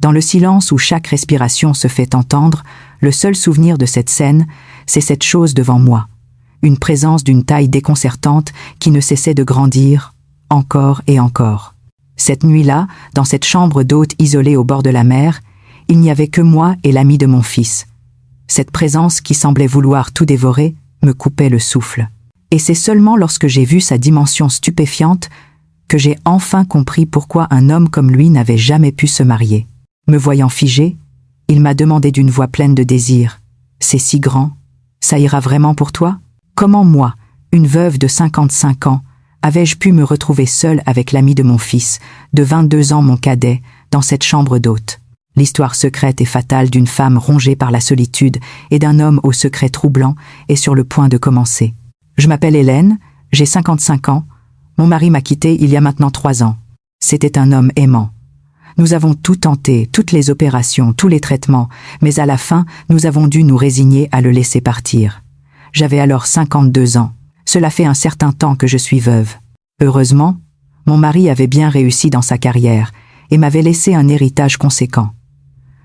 Dans le silence où chaque respiration se fait entendre, le seul souvenir de cette scène, c'est cette chose devant moi. Une présence d'une taille déconcertante qui ne cessait de grandir, encore et encore. Cette nuit-là, dans cette chambre d'hôte isolée au bord de la mer, il n'y avait que moi et l'ami de mon fils. Cette présence qui semblait vouloir tout dévorer me coupait le souffle. Et c'est seulement lorsque j'ai vu sa dimension stupéfiante que j'ai enfin compris pourquoi un homme comme lui n'avait jamais pu se marier. Me voyant figé, il m'a demandé d'une voix pleine de désir. « C'est si grand, ça ira vraiment pour toi ? Comment moi, une veuve de 55 ans, avais-je pu me retrouver seule avec l'ami de mon fils, de 22 ans mon cadet, dans cette chambre d'hôte ? L'histoire secrète et fatale d'une femme rongée par la solitude et d'un homme au secret troublant est sur le point de commencer. Je m'appelle Hélène, j'ai 55 ans, mon mari m'a quittée il y a maintenant 3 ans. C'était un homme aimant. Nous avons tout tenté, toutes les opérations, tous les traitements, mais à la fin, nous avons dû nous résigner à le laisser partir. J'avais alors 52 ans. Cela fait un certain temps que je suis veuve. Heureusement, mon mari avait bien réussi dans sa carrière et m'avait laissé un héritage conséquent.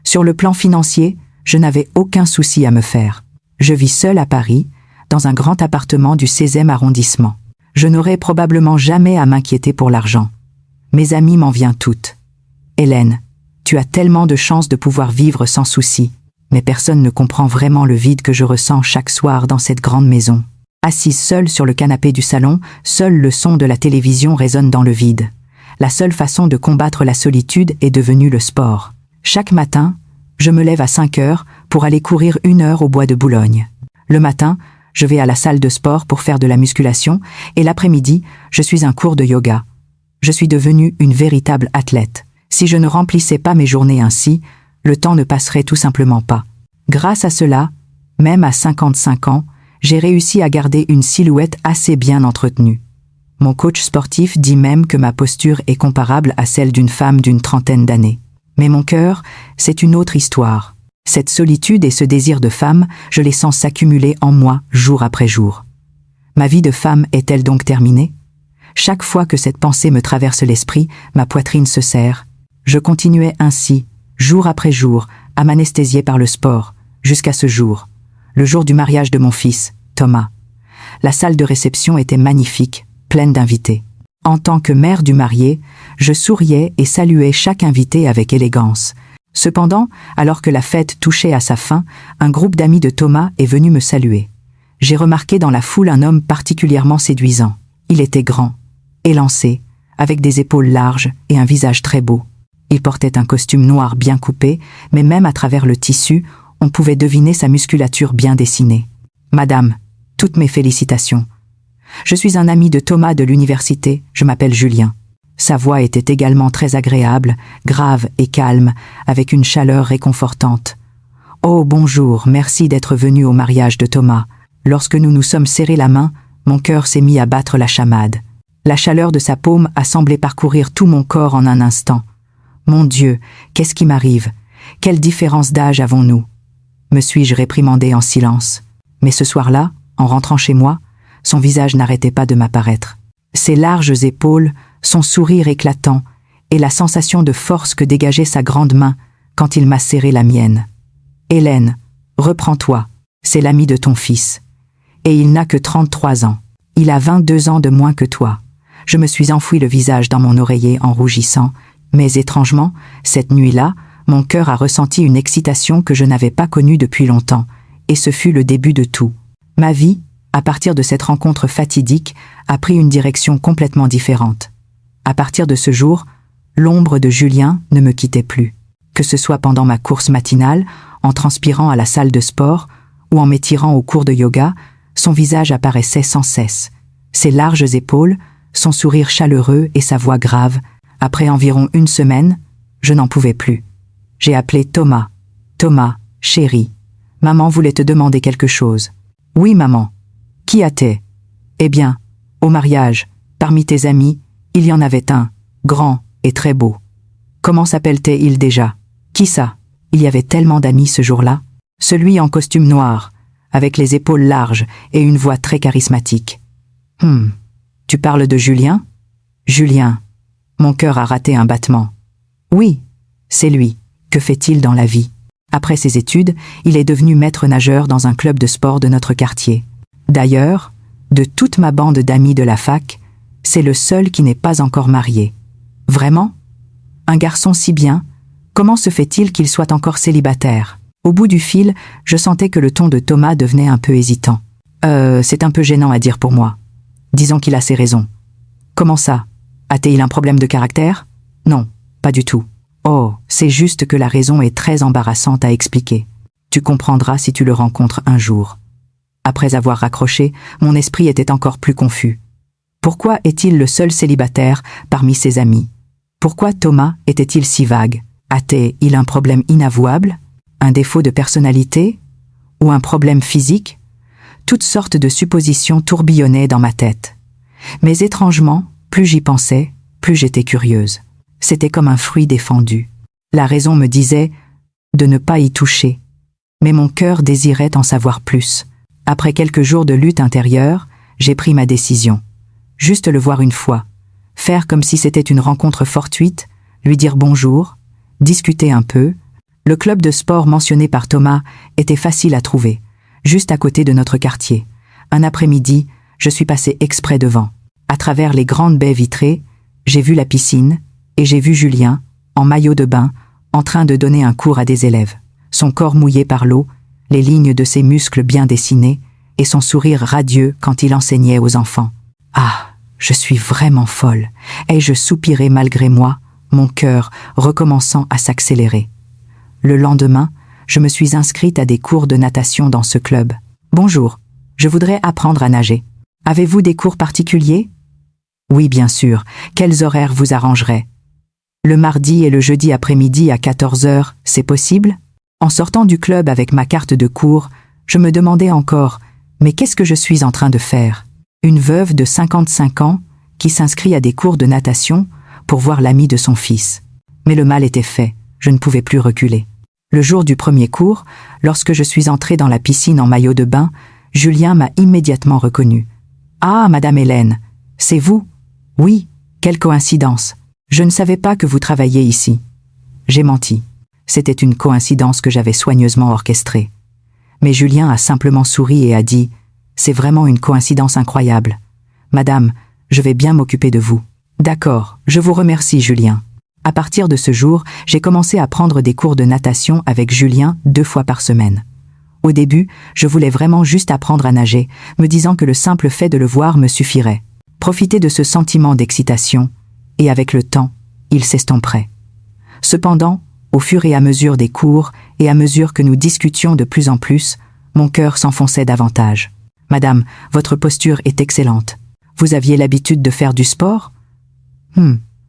Sur le plan financier, je n'avais aucun souci à me faire. Je vis seule à Paris, dans un grand appartement du 16e arrondissement. Je n'aurais probablement jamais à m'inquiéter pour l'argent. Mes amis m'en viennent toutes. Hélène, tu as tellement de chance de pouvoir vivre sans souci, mais personne ne comprend vraiment le vide que je ressens chaque soir dans cette grande maison. Assise seule sur le canapé du salon, seul le son de la télévision résonne dans le vide. La seule façon de combattre la solitude est devenue le sport. Chaque matin, je me lève à 5 heures pour aller courir 1 heure au bois de Boulogne. Le matin, je vais à la salle de sport pour faire de la musculation et l'après-midi, je suis un cours de yoga. Je suis devenue une véritable athlète. Si je ne remplissais pas mes journées ainsi, le temps ne passerait tout simplement pas. Grâce à cela, même à 55 ans, j'ai réussi à garder une silhouette assez bien entretenue. Mon coach sportif dit même que ma posture est comparable à celle d'une femme d'une trentaine d'années. Mais mon cœur, c'est une autre histoire. Cette solitude et ce désir de femme, je les sens s'accumuler en moi jour après jour. Ma vie de femme est-elle donc terminée ? Chaque fois que cette pensée me traverse l'esprit, ma poitrine se serre. Je continuais ainsi, jour après jour, à m'anesthésier par le sport, jusqu'à ce jour, le jour du mariage de mon fils, Thomas. La salle de réception était magnifique, pleine d'invités. En tant que mère du marié, je souriais et saluais chaque invité avec élégance. Cependant, alors que la fête touchait à sa fin, un groupe d'amis de Thomas est venu me saluer. J'ai remarqué dans la foule un homme particulièrement séduisant. Il était grand, élancé, avec des épaules larges et un visage très beau. Il portait un costume noir bien coupé, mais même à travers le tissu, on pouvait deviner sa musculature bien dessinée. « Madame, toutes mes félicitations. Je suis un ami de Thomas de l'université, je m'appelle Julien. » Sa voix était également très agréable, grave et calme, avec une chaleur réconfortante. « Oh, bonjour, merci d'être venu au mariage de Thomas. » Lorsque nous nous sommes serrés la main, mon cœur s'est mis à battre la chamade. La chaleur de sa paume a semblé parcourir tout mon corps en un instant. Mon Dieu, qu'est-ce qui m'arrive? Quelle différence d'âge avons-nous? Me suis-je réprimandé en silence? Mais ce soir-là, en rentrant chez moi, son visage n'arrêtait pas de m'apparaître. Ses larges épaules, son sourire éclatant, et la sensation de force que dégageait sa grande main quand il m'a serré la mienne. « Hélène, reprends-toi, c'est l'ami de ton fils. Et il n'a que 33 ans. Il a 22 ans de moins que toi. » Je me suis enfoui le visage dans mon oreiller en rougissant, mais étrangement, cette nuit-là, mon cœur a ressenti une excitation que je n'avais pas connue depuis longtemps, et ce fut le début de tout. Ma vie, à partir de cette rencontre fatidique, a pris une direction complètement différente. À partir de ce jour, l'ombre de Julien ne me quittait plus. Que ce soit pendant ma course matinale, en transpirant à la salle de sport, ou en m'étirant au cours de yoga, son visage apparaissait sans cesse. Ses larges épaules, son sourire chaleureux et sa voix grave. Après environ 1 semaine, je n'en pouvais plus. J'ai appelé Thomas. « Thomas, chéri, maman voulait te demander quelque chose. »« Oui, maman. Qui a-t-elle ?»« Eh bien, au mariage, parmi tes amis, il y en avait un, grand et très beau. Comment s'appelle-t-il déjà? Qui ça? » Il y avait tellement d'amis ce jour-là. Celui en costume noir, avec les épaules larges et une voix très charismatique. « Tu parles de Julien? » « Julien. » Mon cœur a raté un battement. « Oui, c'est lui. Que fait-il dans la vie? Après ses études, il est devenu maître nageur dans un club de sport de notre quartier. D'ailleurs, de toute ma bande d'amis de la fac, c'est le seul qui n'est pas encore marié. Vraiment? Un garçon si bien, comment se fait-il qu'il soit encore célibataire? Au bout du fil, je sentais que le ton de Thomas devenait un peu hésitant. C'est un peu gênant à dire pour moi. Disons qu'il a ses raisons. Comment ça? A-t-il un problème de caractère? Non, pas du tout. Oh, c'est juste que la raison est très embarrassante à expliquer. Tu comprendras si tu le rencontres un jour. Après avoir raccroché, mon esprit était encore plus confus. Pourquoi est-il le seul célibataire parmi ses amis? Pourquoi Thomas était-il si vague? A-t-il un problème inavouable? Un défaut de personnalité? Ou un problème physique? Toutes sortes de suppositions tourbillonnaient dans ma tête. Mais étrangement, plus j'y pensais, plus j'étais curieuse. C'était comme un fruit défendu. La raison me disait de ne pas y toucher. Mais mon cœur désirait en savoir plus. Après quelques jours de lutte intérieure, j'ai pris ma décision. Juste le voir une fois. Faire comme si c'était une rencontre fortuite, lui dire bonjour, discuter un peu. Le club de sport mentionné par Thomas était facile à trouver, juste à côté de notre quartier. Un après-midi, je suis passé exprès devant. À travers les grandes baies vitrées, j'ai vu la piscine et j'ai vu Julien, en maillot de bain, en train de donner un cours à des élèves. Son corps mouillé par l'eau, les lignes de ses muscles bien dessinés et son sourire radieux quand il enseignait aux enfants. Ah, je suis vraiment folle, ai-je soupiré malgré moi, mon cœur recommençant à s'accélérer. Le lendemain, je me suis inscrite à des cours de natation dans ce club. Bonjour, je voudrais apprendre à nager. Avez-vous des cours particuliers? Oui, bien sûr. Quels horaires vous arrangeraient? Le mardi et le jeudi après-midi à 14h, c'est possible? En sortant du club avec ma carte de cours, je me demandais encore, mais qu'est-ce que je suis en train de faire? Une veuve de 55 ans qui s'inscrit à des cours de natation pour voir l'ami de son fils. Mais le mal était fait, je ne pouvais plus reculer. Le jour du premier cours, lorsque je suis entrée dans la piscine en maillot de bain, Julien m'a immédiatement reconnue. « Ah, Madame Hélène, c'est vous? Oui, quelle coïncidence. Je ne savais pas que vous travailliez ici. » J'ai menti. C'était une coïncidence que j'avais soigneusement orchestrée. Mais Julien a simplement souri et a dit « C'est vraiment une coïncidence incroyable. Madame, je vais bien m'occuper de vous. » D'accord, je vous remercie, Julien. À partir de ce jour, j'ai commencé à prendre des cours de natation avec Julien 2 fois par semaine. Au début, je voulais vraiment juste apprendre à nager, me disant que le simple fait de le voir me suffirait. Profiter de ce sentiment d'excitation, et avec le temps, il s'estomperait. Cependant, au fur et à mesure des cours, et à mesure que nous discutions de plus en plus, mon cœur s'enfonçait davantage. « Madame, votre posture est excellente. Vous aviez l'habitude de faire du sport? »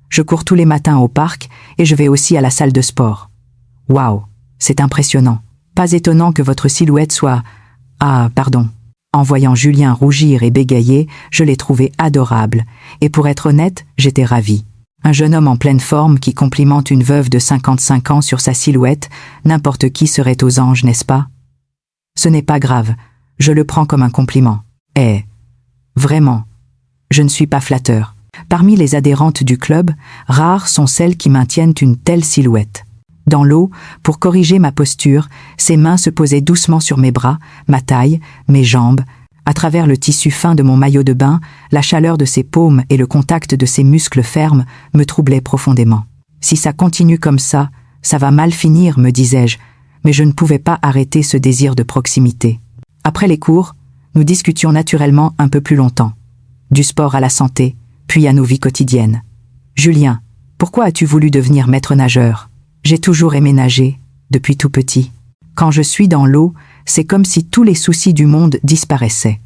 Je cours tous les matins au parc et je vais aussi à la salle de sport. Waouh, c'est impressionnant. Pas étonnant que votre silhouette soit... Ah, pardon. En voyant Julien rougir et bégayer, je l'ai trouvé adorable. Et pour être honnête, j'étais ravie. Un jeune homme en pleine forme qui complimente une veuve de 55 ans sur sa silhouette, n'importe qui serait aux anges, n'est-ce pas? Ce n'est pas grave, je le prends comme un compliment. Eh, vraiment, je ne suis pas flatteur. Parmi les adhérentes du club, rares sont celles qui maintiennent une telle silhouette. Dans l'eau, pour corriger ma posture, ses mains se posaient doucement sur mes bras, ma taille, mes jambes. À travers le tissu fin de mon maillot de bain, la chaleur de ses paumes et le contact de ses muscles fermes me troublaient profondément. Si ça continue comme ça va mal finir, me disais-je, mais je ne pouvais pas arrêter ce désir de proximité. Après les cours, nous discutions naturellement un peu plus longtemps. Du sport à la santé, puis à nos vies quotidiennes. « Julien, pourquoi as-tu voulu devenir maître nageur? J'ai toujours aimé nager, depuis tout petit. Quand je suis dans l'eau, c'est comme si tous les soucis du monde disparaissaient.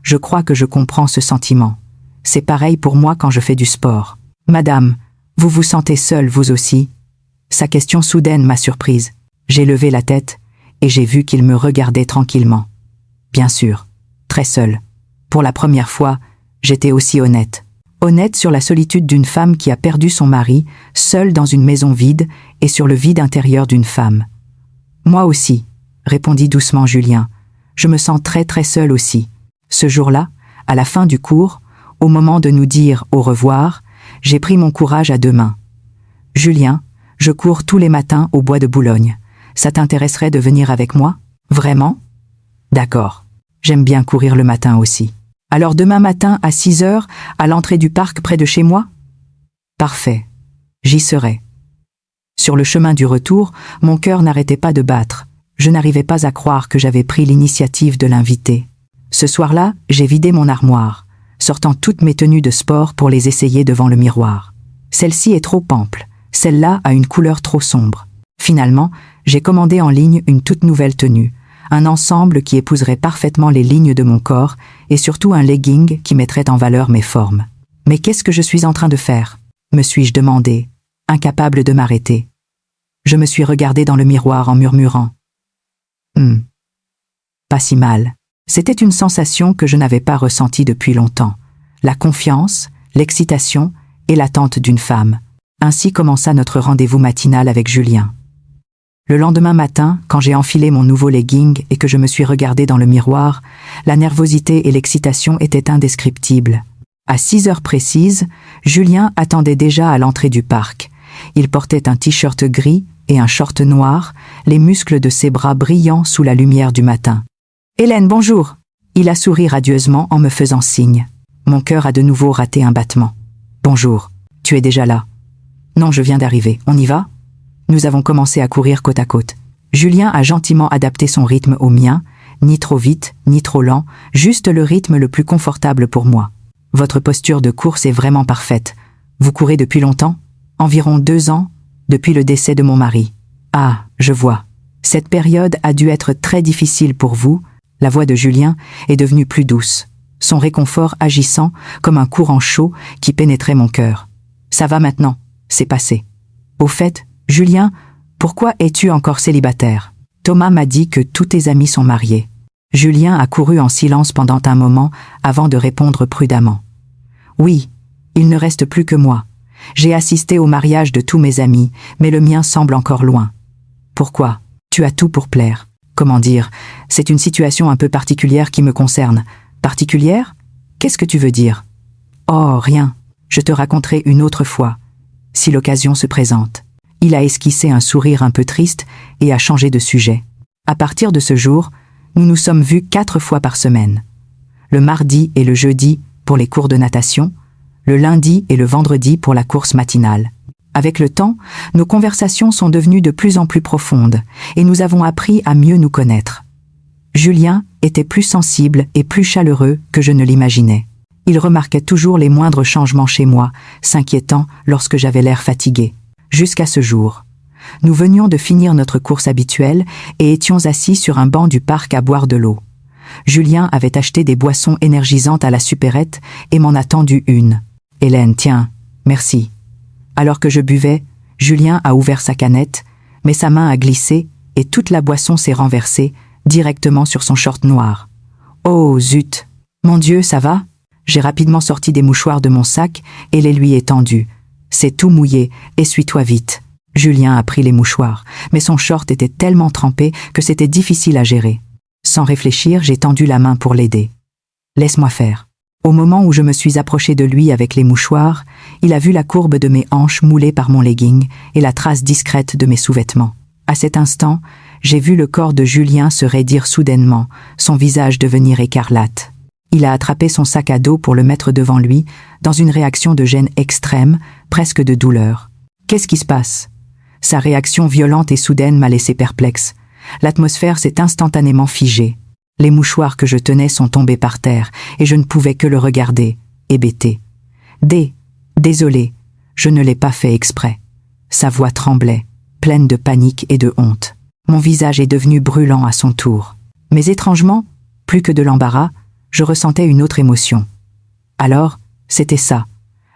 Je crois que je comprends ce sentiment. C'est pareil pour moi quand je fais du sport. Madame, vous vous sentez seule, vous aussi? » Sa question soudaine m'a surprise. J'ai levé la tête et j'ai vu qu'il me regardait tranquillement. Bien sûr, très seule. Pour la première fois, j'étais aussi honnête. Honnête sur la solitude d'une femme qui a perdu son mari, seule dans une maison vide, et sur le vide intérieur d'une femme. « Moi aussi », répondit doucement Julien. « Je me sens très très seule aussi. » Ce jour-là, à la fin du cours, au moment de nous dire au revoir, j'ai pris mon courage à 2 mains. « Julien, Je cours tous les matins au bois de Boulogne. Ça t'intéresserait de venir avec moi? Vraiment? D'accord. J'aime bien courir le matin aussi. Alors demain matin à 6 heures, à l'entrée du parc près de chez moi? Parfait. J'y serai. Sur le chemin du retour, mon cœur n'arrêtait pas de battre. Je n'arrivais pas à croire que j'avais pris l'initiative de l'inviter. Ce soir-là, j'ai vidé mon armoire, sortant toutes mes tenues de sport pour les essayer devant le miroir. Celle-ci est trop ample, celle-là a une couleur trop sombre. Finalement, j'ai commandé en ligne une toute nouvelle tenue, un ensemble qui épouserait parfaitement les lignes de mon corps et surtout un legging qui mettrait en valeur mes formes. Mais qu'est-ce que je suis en train de faire? Me suis-je demandé, incapable de m'arrêter. Je me suis regardé dans le miroir en murmurant. Pas si mal. C'était une sensation que je n'avais pas ressentie depuis longtemps. La confiance, l'excitation et l'attente d'une femme. Ainsi commença notre rendez-vous matinal avec Julien. Le lendemain matin, quand j'ai enfilé mon nouveau legging et que je me suis regardé dans le miroir, la nervosité et l'excitation étaient indescriptibles. À 6 heures précises, Julien attendait déjà à l'entrée du parc. Il portait un t-shirt gris et un short noir, les muscles de ses bras brillants sous la lumière du matin. « Hélène, bonjour !» Il a souri radieusement en me faisant signe. Mon cœur a de nouveau raté un battement. « Bonjour, tu es déjà là ?»« Non, je viens d'arriver. On y va ?» Nous avons commencé à courir côte à côte. Julien a gentiment adapté son rythme au mien, ni trop vite, ni trop lent, juste le rythme le plus confortable pour moi. « Votre posture de course est vraiment parfaite. Vous courez depuis longtemps ? Environ 2 ans, depuis le décès de mon mari. Ah, je vois. Cette période a dû être très difficile pour vous. » La voix de Julien est devenue plus douce, son réconfort agissant comme un courant chaud qui pénétrait mon cœur. « Ça va maintenant, c'est passé. » Au fait, Julien, pourquoi es-tu encore célibataire? Thomas m'a dit que tous tes amis sont mariés. Julien a couru en silence pendant un moment avant de répondre prudemment. Oui, il ne reste plus que moi. J'ai assisté au mariage de tous mes amis, mais le mien semble encore loin. Pourquoi? Tu as tout pour plaire. Comment dire? C'est une situation un peu particulière qui me concerne. Particulière? Qu'est-ce que tu veux dire? Oh, rien. Je te raconterai une autre fois, si l'occasion se présente. Il a esquissé un sourire un peu triste et a changé de sujet. À partir de ce jour, nous nous sommes vus 4 fois par semaine. Le mardi et le jeudi pour les cours de natation, le lundi et le vendredi pour la course matinale. Avec le temps, nos conversations sont devenues de plus en plus profondes et nous avons appris à mieux nous connaître. Julien était plus sensible et plus chaleureux que je ne l'imaginais. Il remarquait toujours les moindres changements chez moi, s'inquiétant lorsque j'avais l'air fatigué. Jusqu'à ce jour. Nous venions de finir notre course habituelle et étions assis sur un banc du parc à boire de l'eau. Julien avait acheté des boissons énergisantes à la supérette et m'en a tendu une. « Hélène, tiens, merci. » Alors que je buvais, Julien a ouvert sa canette, mais sa main a glissé et toute la boisson s'est renversée directement sur son short noir. Oh zut! Mon Dieu, ça va? J'ai rapidement sorti des mouchoirs de mon sac et les lui ai tendus. C'est tout mouillé, essuie-toi vite. Julien a pris les mouchoirs, mais son short était tellement trempé que c'était difficile à gérer. Sans réfléchir, j'ai tendu la main pour l'aider. Laisse-moi faire. Au moment où je me suis approché de lui avec les mouchoirs, il a vu la courbe de mes hanches moulée par mon legging et la trace discrète de mes sous-vêtements. À cet instant, j'ai vu le corps de Julien se raidir soudainement, son visage devenir écarlate. Il a attrapé son sac à dos pour le mettre devant lui, dans une réaction de gêne extrême, presque de douleur. Qu'est-ce qui se passe? Sa réaction violente et soudaine m'a laissé perplexe. L'atmosphère s'est instantanément figée. Les mouchoirs que je tenais sont tombés par terre, et je ne pouvais que le regarder, hébété. Désolé, je ne l'ai pas fait exprès. Sa voix tremblait, pleine de panique et de honte. Mon visage est devenu brûlant à son tour. Mais étrangement, plus que de l'embarras, je ressentais une autre émotion. Alors, c'était ça,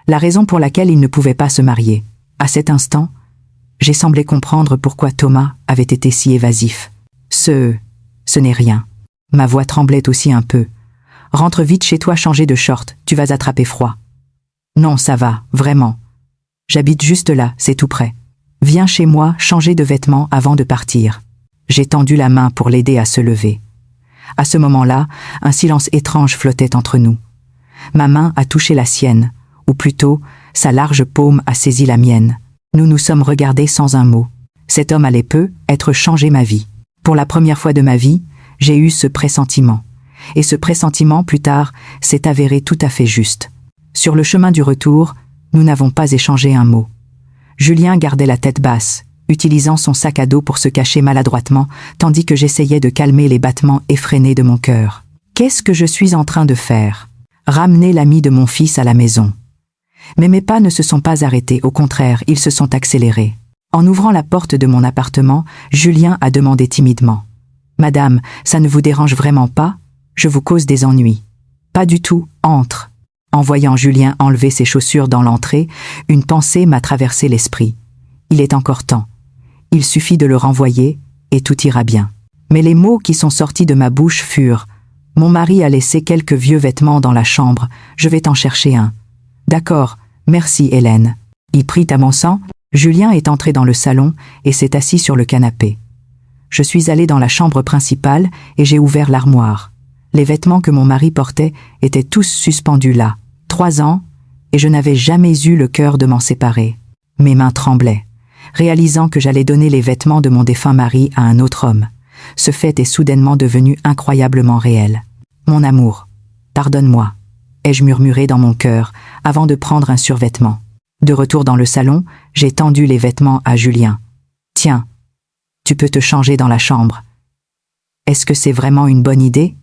la raison pour laquelle il ne pouvait pas se marier. À cet instant, j'ai semblé comprendre pourquoi Thomas avait été si évasif. Ce n'est rien. Ma voix tremblait aussi un peu. Rentre vite chez toi changer de short, tu vas attraper froid. Non, ça va, vraiment. J'habite juste là, c'est tout près. Viens chez moi changer de vêtements avant de partir. J'ai tendu la main pour l'aider à se lever. À ce moment-là, un silence étrange flottait entre nous. Ma main a touché la sienne, ou plutôt, sa large paume a saisi la mienne. Nous nous sommes regardés sans un mot. Cet homme allait être changé ma vie. Pour la première fois de ma vie, j'ai eu ce pressentiment. Et ce pressentiment, plus tard, s'est avéré tout à fait juste. Sur le chemin du retour, nous n'avons pas échangé un mot. Julien gardait la tête basse, utilisant son sac à dos pour se cacher maladroitement, tandis que j'essayais de calmer les battements effrénés de mon cœur. Qu'est-ce que je suis en train de faire? Ramener l'ami de mon fils à la maison. Mais mes pas ne se sont pas arrêtés, au contraire, ils se sont accélérés. En ouvrant la porte de mon appartement, Julien a demandé timidement. « Madame, ça ne vous dérange vraiment pas? Je vous cause des ennuis. »« Pas du tout, entre. » En voyant Julien enlever ses chaussures dans l'entrée, une pensée m'a traversé l'esprit. Il est encore temps. Il suffit de le renvoyer, et tout ira bien. Mais les mots qui sont sortis de ma bouche furent « Mon mari a laissé quelques vieux vêtements dans la chambre, je vais t'en chercher un. »« D'accord, merci Hélène. » Il prit à mon sang. Julien est entré dans le salon et s'est assis sur le canapé. Je suis allée dans la chambre principale et j'ai ouvert l'armoire. Les vêtements que mon mari portait étaient tous suspendus là. 3 ans, et je n'avais jamais eu le cœur de m'en séparer. Mes mains tremblaient, réalisant que j'allais donner les vêtements de mon défunt mari à un autre homme. Ce fait est soudainement devenu incroyablement réel. « Mon amour, pardonne-moi », ai-je murmuré dans mon cœur avant de prendre un survêtement. De retour dans le salon, j'ai tendu les vêtements à Julien. « Tiens, tu peux te changer dans la chambre. »« Est-ce que c'est vraiment une bonne idée ? » ?»«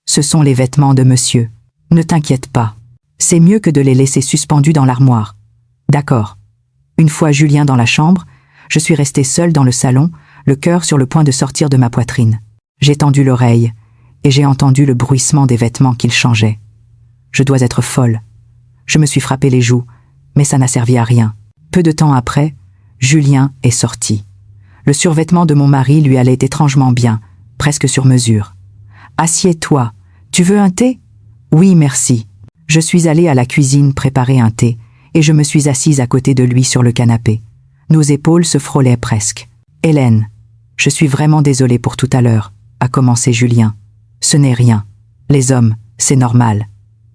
Ce sont les vêtements de monsieur. Ne t'inquiète pas. C'est mieux que de les laisser suspendus dans l'armoire. »« D'accord. » Une fois Julien dans la chambre, je suis restée seule dans le salon, le cœur sur le point de sortir de ma poitrine. J'ai tendu l'oreille, et j'ai entendu le bruissement des vêtements qu'il changeait. Je dois être folle. Je me suis frappé les joues, mais ça n'a servi à rien. Peu de temps après, Julien est sorti. Le survêtement de mon mari lui allait étrangement bien, presque sur mesure. « Assieds-toi. Tu veux un thé ? » ?»« Oui, merci. » Je suis allée à la cuisine préparer un thé, et je me suis assise à côté de lui sur le canapé. Nos épaules se frôlaient presque. « Hélène, je suis vraiment désolée pour tout à l'heure, » a commencé Julien. « Ce n'est rien. Les hommes, c'est normal. »«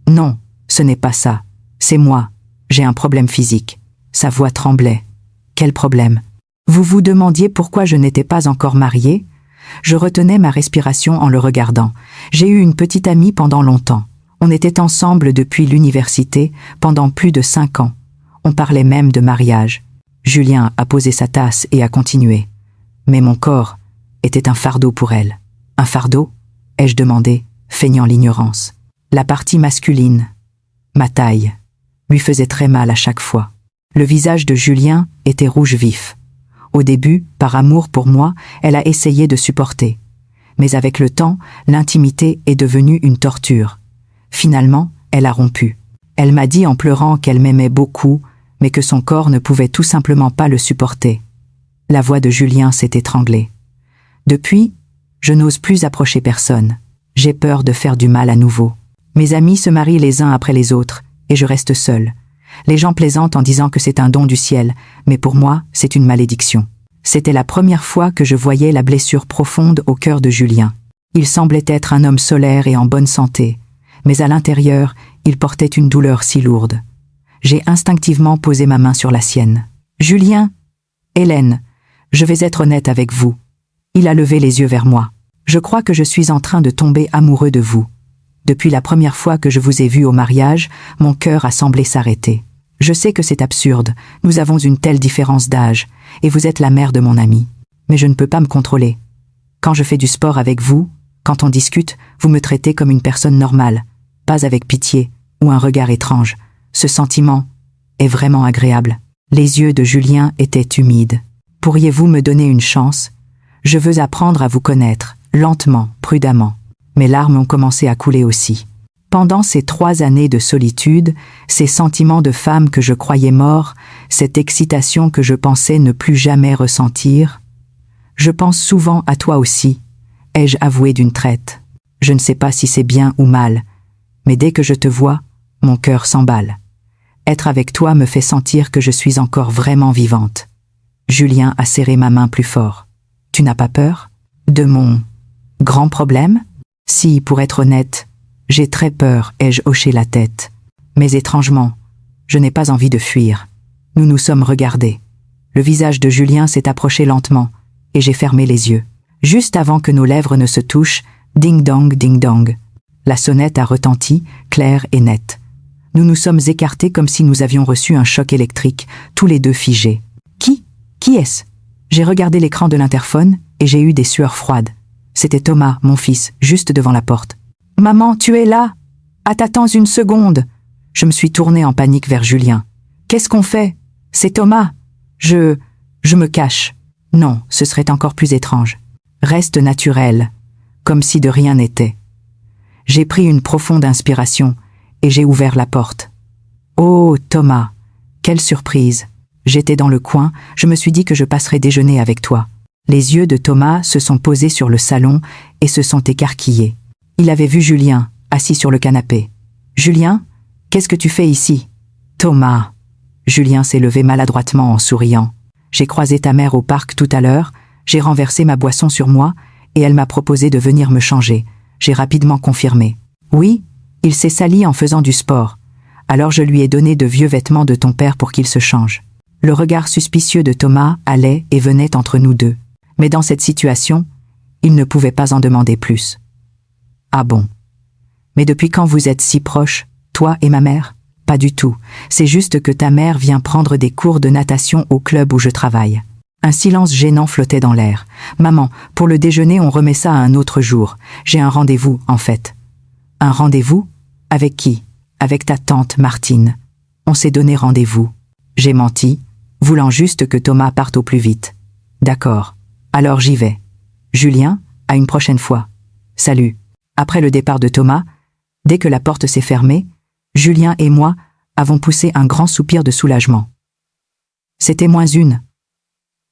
Non, ce n'est pas ça. C'est moi. J'ai un problème physique. » Sa voix tremblait. « Quel problème ? Vous vous demandiez pourquoi je n'étais pas encore mariée ? » Je retenais ma respiration en le regardant. J'ai eu une petite amie pendant longtemps. On était ensemble depuis l'université, pendant plus de 5 ans. On parlait même de mariage. Julien a posé sa tasse et a continué. Mais mon corps était un fardeau pour elle. Un fardeau ? Ai-je demandé, feignant l'ignorance. La partie masculine, ma taille, lui faisait très mal à chaque fois. Le visage de Julien était rouge vif. Au début, par amour pour moi, elle a essayé de supporter. Mais avec le temps, l'intimité est devenue une torture. Finalement, elle a rompu. Elle m'a dit en pleurant qu'elle m'aimait beaucoup, mais que son corps ne pouvait tout simplement pas le supporter. La voix de Julien s'est étranglée. Depuis, je n'ose plus approcher personne. J'ai peur de faire du mal à nouveau. Mes amis se marient les uns après les autres, et je reste seule. Les gens plaisantent en disant que c'est un don du ciel, mais pour moi, c'est une malédiction. C'était la première fois que je voyais la blessure profonde au cœur de Julien. Il semblait être un homme solaire et en bonne santé, mais à l'intérieur, il portait une douleur si lourde. J'ai instinctivement posé ma main sur la sienne. « Julien, Hélène, je vais être honnête avec vous. » Il a levé les yeux vers moi. « Je crois que je suis en train de tomber amoureux de vous. Depuis la première fois que je vous ai vu au mariage, mon cœur a semblé s'arrêter. Je sais que c'est absurde, nous avons une telle différence d'âge, et vous êtes la mère de mon ami. Mais je ne peux pas me contrôler. Quand je fais du sport avec vous, quand on discute, vous me traitez comme une personne normale, pas avec pitié ou un regard étrange. Ce sentiment est vraiment agréable. » Les yeux de Julien étaient humides. « Pourriez-vous me donner une chance ? Je veux apprendre à vous connaître, lentement, prudemment. » Mes larmes ont commencé à couler aussi. Pendant ces 3 années de solitude, ces sentiments de femme que je croyais morts, cette excitation que je pensais ne plus jamais ressentir, je pense souvent à toi aussi, ai-je avoué d'une traite. Je ne sais pas si c'est bien ou mal, mais dès que je te vois, mon cœur s'emballe. Être avec toi me fait sentir que je suis encore vraiment vivante. Julien a serré ma main plus fort. Tu n'as pas peur ? De mon grand problème ? Si, pour être honnête, j'ai très peur, ai-je hoché la tête. Mais étrangement, je n'ai pas envie de fuir. Nous nous sommes regardés. Le visage de Julien s'est approché lentement, et j'ai fermé les yeux. Juste avant que nos lèvres ne se touchent, ding-dong, ding-dong. La sonnette a retenti, claire et nette. Nous nous sommes écartés comme si nous avions reçu un choc électrique, tous les deux figés. Qui est-ce? J'ai regardé l'écran de l'interphone et j'ai eu des sueurs froides. C'était Thomas, mon fils, juste devant la porte. « Maman, tu es là? Attends une seconde !» Je me suis tournée en panique vers Julien. « Qu'est-ce qu'on fait? C'est Thomas !» Je me cache. Non, ce serait encore plus étrange. Reste naturel, comme si de rien n'était. J'ai pris une profonde inspiration et j'ai ouvert la porte. Oh, Thomas, quelle surprise! J'étais dans le coin, je me suis dit que je passerais déjeuner avec toi. Les yeux de Thomas se sont posés sur le salon et se sont écarquillés. Il avait vu Julien, assis sur le canapé. « Julien, qu'est-ce que tu fais ici ?»« Thomas !» Julien s'est levé maladroitement en souriant. « J'ai croisé ta mère au parc tout à l'heure, j'ai renversé ma boisson sur moi et elle m'a proposé de venir me changer. J'ai rapidement confirmé. Oui, il s'est sali en faisant du sport. Alors je lui ai donné de vieux vêtements de ton père pour qu'il se change. » Le regard suspicieux de Thomas allait et venait entre nous deux. Mais dans cette situation, il ne pouvait pas en demander plus. « Ah bon? Mais depuis quand vous êtes si proches, toi et ma mère ? » Pas du tout. C'est juste que ta mère vient prendre des cours de natation au club où je travaille. Un silence gênant flottait dans l'air. « Maman, pour le déjeuner, on remet ça à un autre jour. J'ai un rendez-vous, en fait. »« Un rendez-vous ? Avec qui ? » ?»« Avec ta tante Martine. On s'est donné rendez-vous. » J'ai menti, voulant juste que Thomas parte au plus vite. « D'accord. Alors j'y vais. Julien, à une prochaine fois. Salut. » Après le départ de Thomas, dès que la porte s'est fermée, Julien et moi avons poussé un grand soupir de soulagement. « C'était -1, »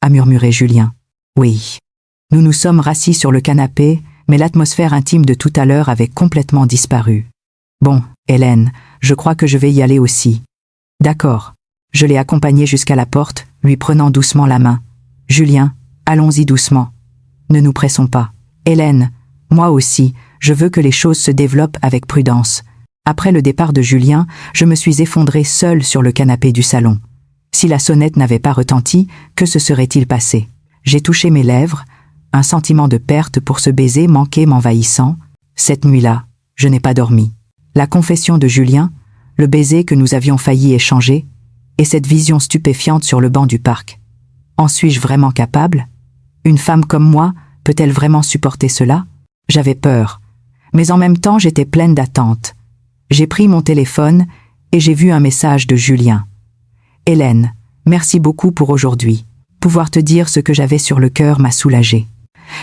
a murmuré Julien. « Oui. » Nous nous sommes rassis sur le canapé, mais l'atmosphère intime de tout à l'heure avait complètement disparu. « Bon, Hélène, je crois que je vais y aller aussi. »« D'accord. » Je l'ai accompagné jusqu'à la porte, lui prenant doucement la main. « Julien, allons-y doucement. Ne nous pressons pas. Hélène, moi aussi, je veux que les choses se développent avec prudence. » Après le départ de Julien, je me suis effondrée seule sur le canapé du salon. Si la sonnette n'avait pas retenti, que se serait-il passé? J'ai touché mes lèvres, un sentiment de perte pour ce baiser manqué m'envahissant. Cette nuit-là, je n'ai pas dormi. La confession de Julien, le baiser que nous avions failli échanger, et cette vision stupéfiante sur le banc du parc. En suis-je vraiment capable? Une femme comme moi peut-elle vraiment supporter cela? J'avais peur, mais en même temps j'étais pleine d'attente. J'ai pris mon téléphone et j'ai vu un message de Julien. « Hélène, merci beaucoup pour aujourd'hui. Pouvoir te dire ce que j'avais sur le cœur m'a soulagée.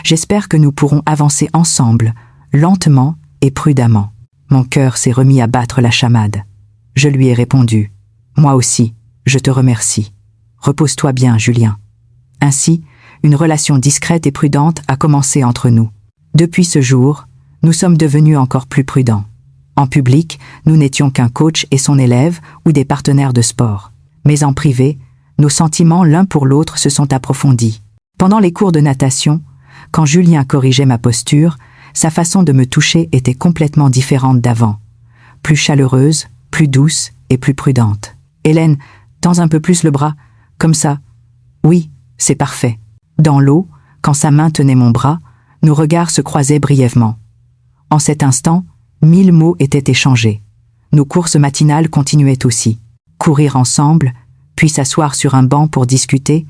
J'espère que nous pourrons avancer ensemble, lentement et prudemment. » Mon cœur s'est remis à battre la chamade. Je lui ai répondu. « Moi aussi, je te remercie. Repose-toi bien, Julien. » Ainsi, une relation discrète et prudente a commencé entre nous. Depuis ce jour, nous sommes devenus encore plus prudents. En public, nous n'étions qu'un coach et son élève ou des partenaires de sport. Mais en privé, nos sentiments l'un pour l'autre se sont approfondis. Pendant les cours de natation, quand Julien corrigeait ma posture, sa façon de me toucher était complètement différente d'avant. Plus chaleureuse, plus douce et plus prudente. « Hélène, tends un peu plus le bras, comme ça. »« Oui, c'est parfait. » Dans l'eau, quand sa main tenait mon bras, nos regards se croisaient brièvement. En cet instant, 1000 mots étaient échangés. Nos courses matinales continuaient aussi. Courir ensemble, puis s'asseoir sur un banc pour discuter,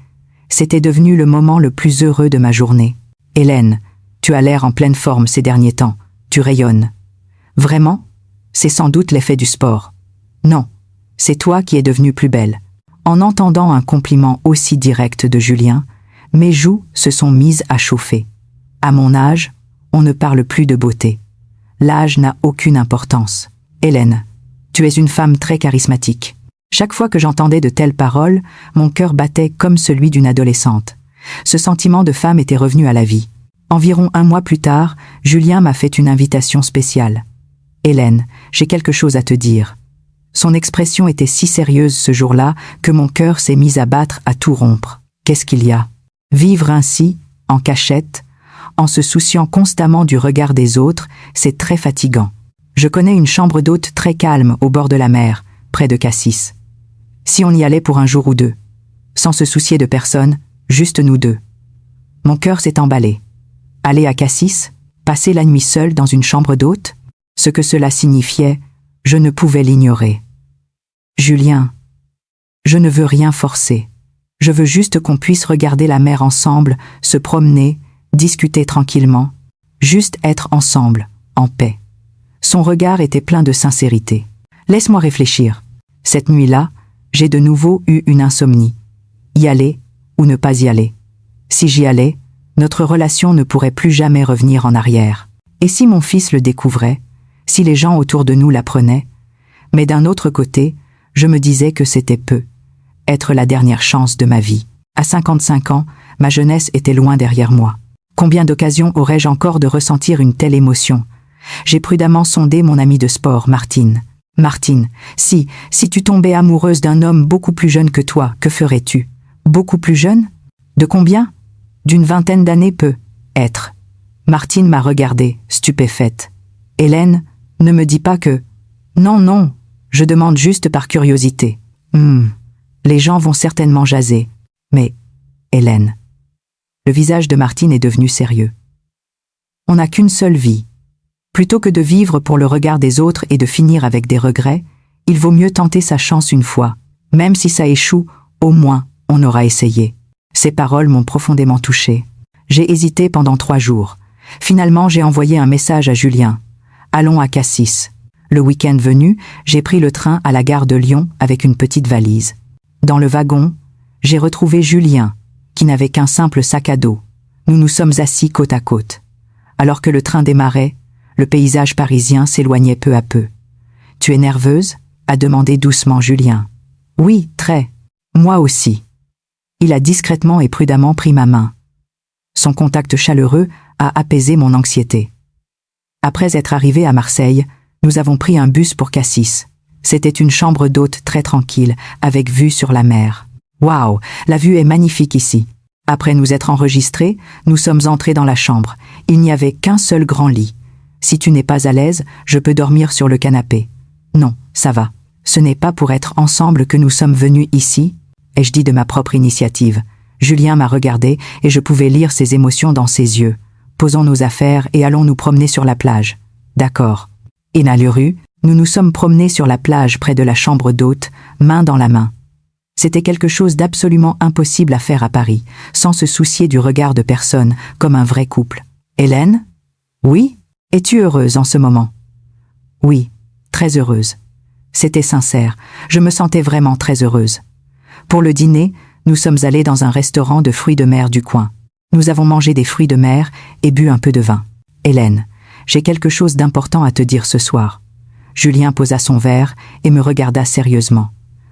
c'était devenu le moment le plus heureux de ma journée. « Hélène, tu as l'air en pleine forme ces derniers temps. Tu rayonnes. » « Vraiment ? C'est sans doute l'effet du sport. »« Non, c'est toi qui es devenue plus belle. » En entendant un compliment aussi direct de Julien, mes joues se sont mises à chauffer. À mon âge, on ne parle plus de beauté. L'âge n'a aucune importance. Hélène, tu es une femme très charismatique. Chaque fois que j'entendais de telles paroles, mon cœur battait comme celui d'une adolescente. Ce sentiment de femme était revenu à la vie. Environ 1 mois plus tard, Julien m'a fait une invitation spéciale. « Hélène, j'ai quelque chose à te dire. » Son expression était si sérieuse ce jour-là que mon cœur s'est mis à battre à tout rompre. Qu'est-ce qu'il y a? Vivre ainsi, en cachette, en se souciant constamment du regard des autres, c'est très fatigant. Je connais une chambre d'hôte très calme au bord de la mer, près de Cassis. Si on y allait pour un jour ou 2, sans se soucier de personne, juste nous deux. Mon cœur s'est emballé. Aller à Cassis, passer la nuit seule dans une chambre d'hôte, ce que cela signifiait, je ne pouvais l'ignorer. Julien, je ne veux rien forcer. Je veux juste qu'on puisse regarder la mer ensemble, se promener, discuter tranquillement, juste être ensemble, en paix. Son regard était plein de sincérité. Laisse-moi réfléchir. Cette nuit-là, j'ai de nouveau eu une insomnie. Y aller ou ne pas y aller. Si j'y allais, notre relation ne pourrait plus jamais revenir en arrière. Et si mon fils le découvrait, si les gens autour de nous l'apprenaient, mais d'un autre côté, je me disais que c'était peu. Être la dernière chance de ma vie. À 55 ans, ma jeunesse était loin derrière moi. Combien d'occasions aurais-je encore de ressentir une telle émotion? J'ai prudemment sondé mon amie de sport, Martine. Martine, si tu tombais amoureuse d'un homme beaucoup plus jeune que toi, que ferais-tu? Beaucoup plus jeune? De combien? D'une vingtaine d'années peut être. Martine m'a regardée, stupéfaite. Hélène, ne me dis pas que... Non, je demande juste par curiosité. Les gens vont certainement jaser. Mais, Hélène... Le visage de Martine est devenu sérieux. On n'a qu'une seule vie. Plutôt que de vivre pour le regard des autres et de finir avec des regrets, il vaut mieux tenter sa chance une fois. Même si ça échoue, au moins, on aura essayé. Ces paroles m'ont profondément touchée. J'ai hésité pendant 3 jours. Finalement, j'ai envoyé un message à Julien. Allons à Cassis. Le week-end venu, j'ai pris le train à la gare de Lyon avec une petite valise. Dans le wagon, j'ai retrouvé Julien, qui n'avait qu'un simple sac à dos. Nous nous sommes assis côte à côte. Alors que le train démarrait, le paysage parisien s'éloignait peu à peu. « Tu es nerveuse ?» a demandé doucement Julien. « Oui, très. Moi aussi. » Il a discrètement et prudemment pris ma main. Son contact chaleureux a apaisé mon anxiété. Après être arrivés à Marseille, nous avons pris un bus pour Cassis. C'était une chambre d'hôte très tranquille, avec vue sur la mer. Waouh, la vue est magnifique ici. Après nous être enregistrés, nous sommes entrés dans la chambre. Il n'y avait qu'un seul grand lit. Si tu n'es pas à l'aise, je peux dormir sur le canapé. Non, ça va. Ce n'est pas pour être ensemble que nous sommes venus ici, ai-je dit de ma propre initiative. Julien m'a regardé et je pouvais lire ses émotions dans ses yeux. Posons nos affaires et allons nous promener sur la plage. D'accord. Et Naluru, nous nous sommes promenés sur la plage près de la chambre d'hôte, main dans la main. C'était quelque chose d'absolument impossible à faire à Paris, sans se soucier du regard de personne, comme un vrai couple. Hélène? Oui? Es-tu heureuse en ce moment? Oui, très heureuse. C'était sincère, je me sentais vraiment très heureuse. Pour le dîner, nous sommes allés dans un restaurant de fruits de mer du coin. Nous avons mangé des fruits de mer et bu un peu de vin. Hélène, j'ai quelque chose d'important à te dire ce soir. Julien posa son verre et me regarda sérieusement.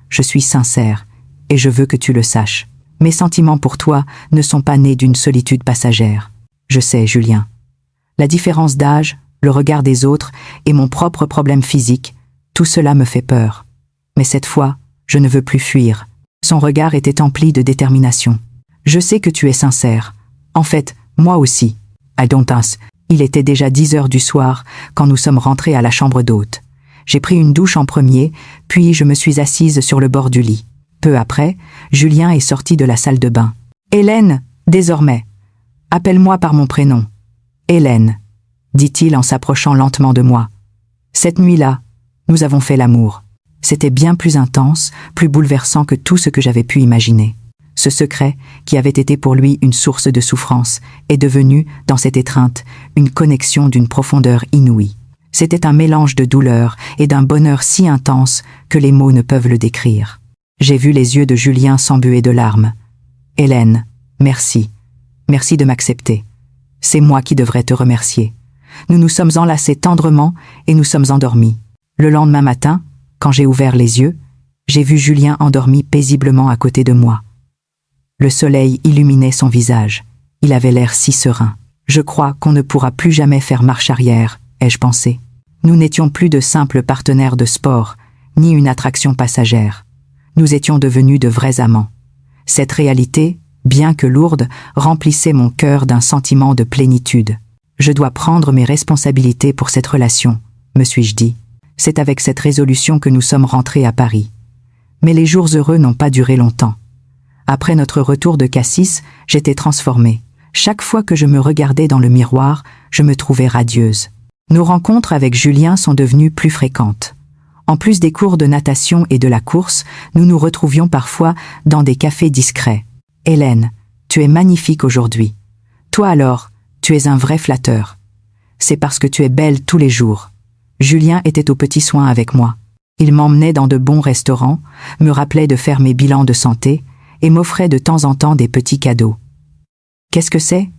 Je suis sincère, et je veux que tu le saches. Mes sentiments pour toi ne sont pas nés d'une solitude passagère. Je sais, Julien. La différence d'âge, le regard des autres et mon propre problème physique, tout cela me fait peur. Mais cette fois, je ne veux plus fuir. Son regard était empli de détermination. Je sais que tu es sincère. En fait, moi aussi. I don't ask. Il était déjà 10 heures du soir quand nous sommes rentrés à la chambre d'hôte. J'ai pris une douche en premier, puis je me suis assise sur le bord du lit. Peu après, Julien est sorti de la salle de bain. « Hélène, désormais. Appelle-moi par mon prénom. »« Hélène, » dit-il en s'approchant lentement de moi. Cette nuit-là, nous avons fait l'amour. C'était bien plus intense, plus bouleversant que tout ce que j'avais pu imaginer. Ce secret, qui avait été pour lui une source de souffrance, est devenu, dans cette étreinte, une connexion d'une profondeur inouïe. C'était un mélange de douleur et d'un bonheur si intense que les mots ne peuvent le décrire. J'ai vu les yeux de Julien s'embuer de larmes. « Hélène, merci. Merci de m'accepter. C'est moi qui devrais te remercier. » Nous nous sommes enlacés tendrement et nous sommes endormis. Le lendemain matin, quand j'ai ouvert les yeux, j'ai vu Julien endormi paisiblement à côté de moi. Le soleil illuminait son visage. Il avait l'air si serein. Je crois qu'on ne pourra plus jamais faire marche arrière, ai-je pensé. Nous n'étions plus de simples partenaires de sport, ni une attraction passagère. Nous étions devenus de vrais amants. Cette réalité, bien que lourde, remplissait mon cœur d'un sentiment de plénitude. Je dois prendre mes responsabilités pour cette relation, me suis-je dit. C'est avec cette résolution que nous sommes rentrés à Paris. Mais les jours heureux n'ont pas duré longtemps. Après notre retour de Cassis, j'étais transformée. Chaque fois que je me regardais dans le miroir, je me trouvais radieuse. Nos rencontres avec Julien sont devenues plus fréquentes. En plus des cours de natation et de la course, nous nous retrouvions parfois dans des cafés discrets. « Hélène, tu es magnifique aujourd'hui. Toi alors, tu es un vrai flatteur. C'est parce que tu es belle tous les jours. » Julien était aux petits soins avec moi. Il m'emmenait dans de bons restaurants, me rappelait de faire mes bilans de santé et m'offrait de temps en temps des petits cadeaux. Qu'est-ce que c'est?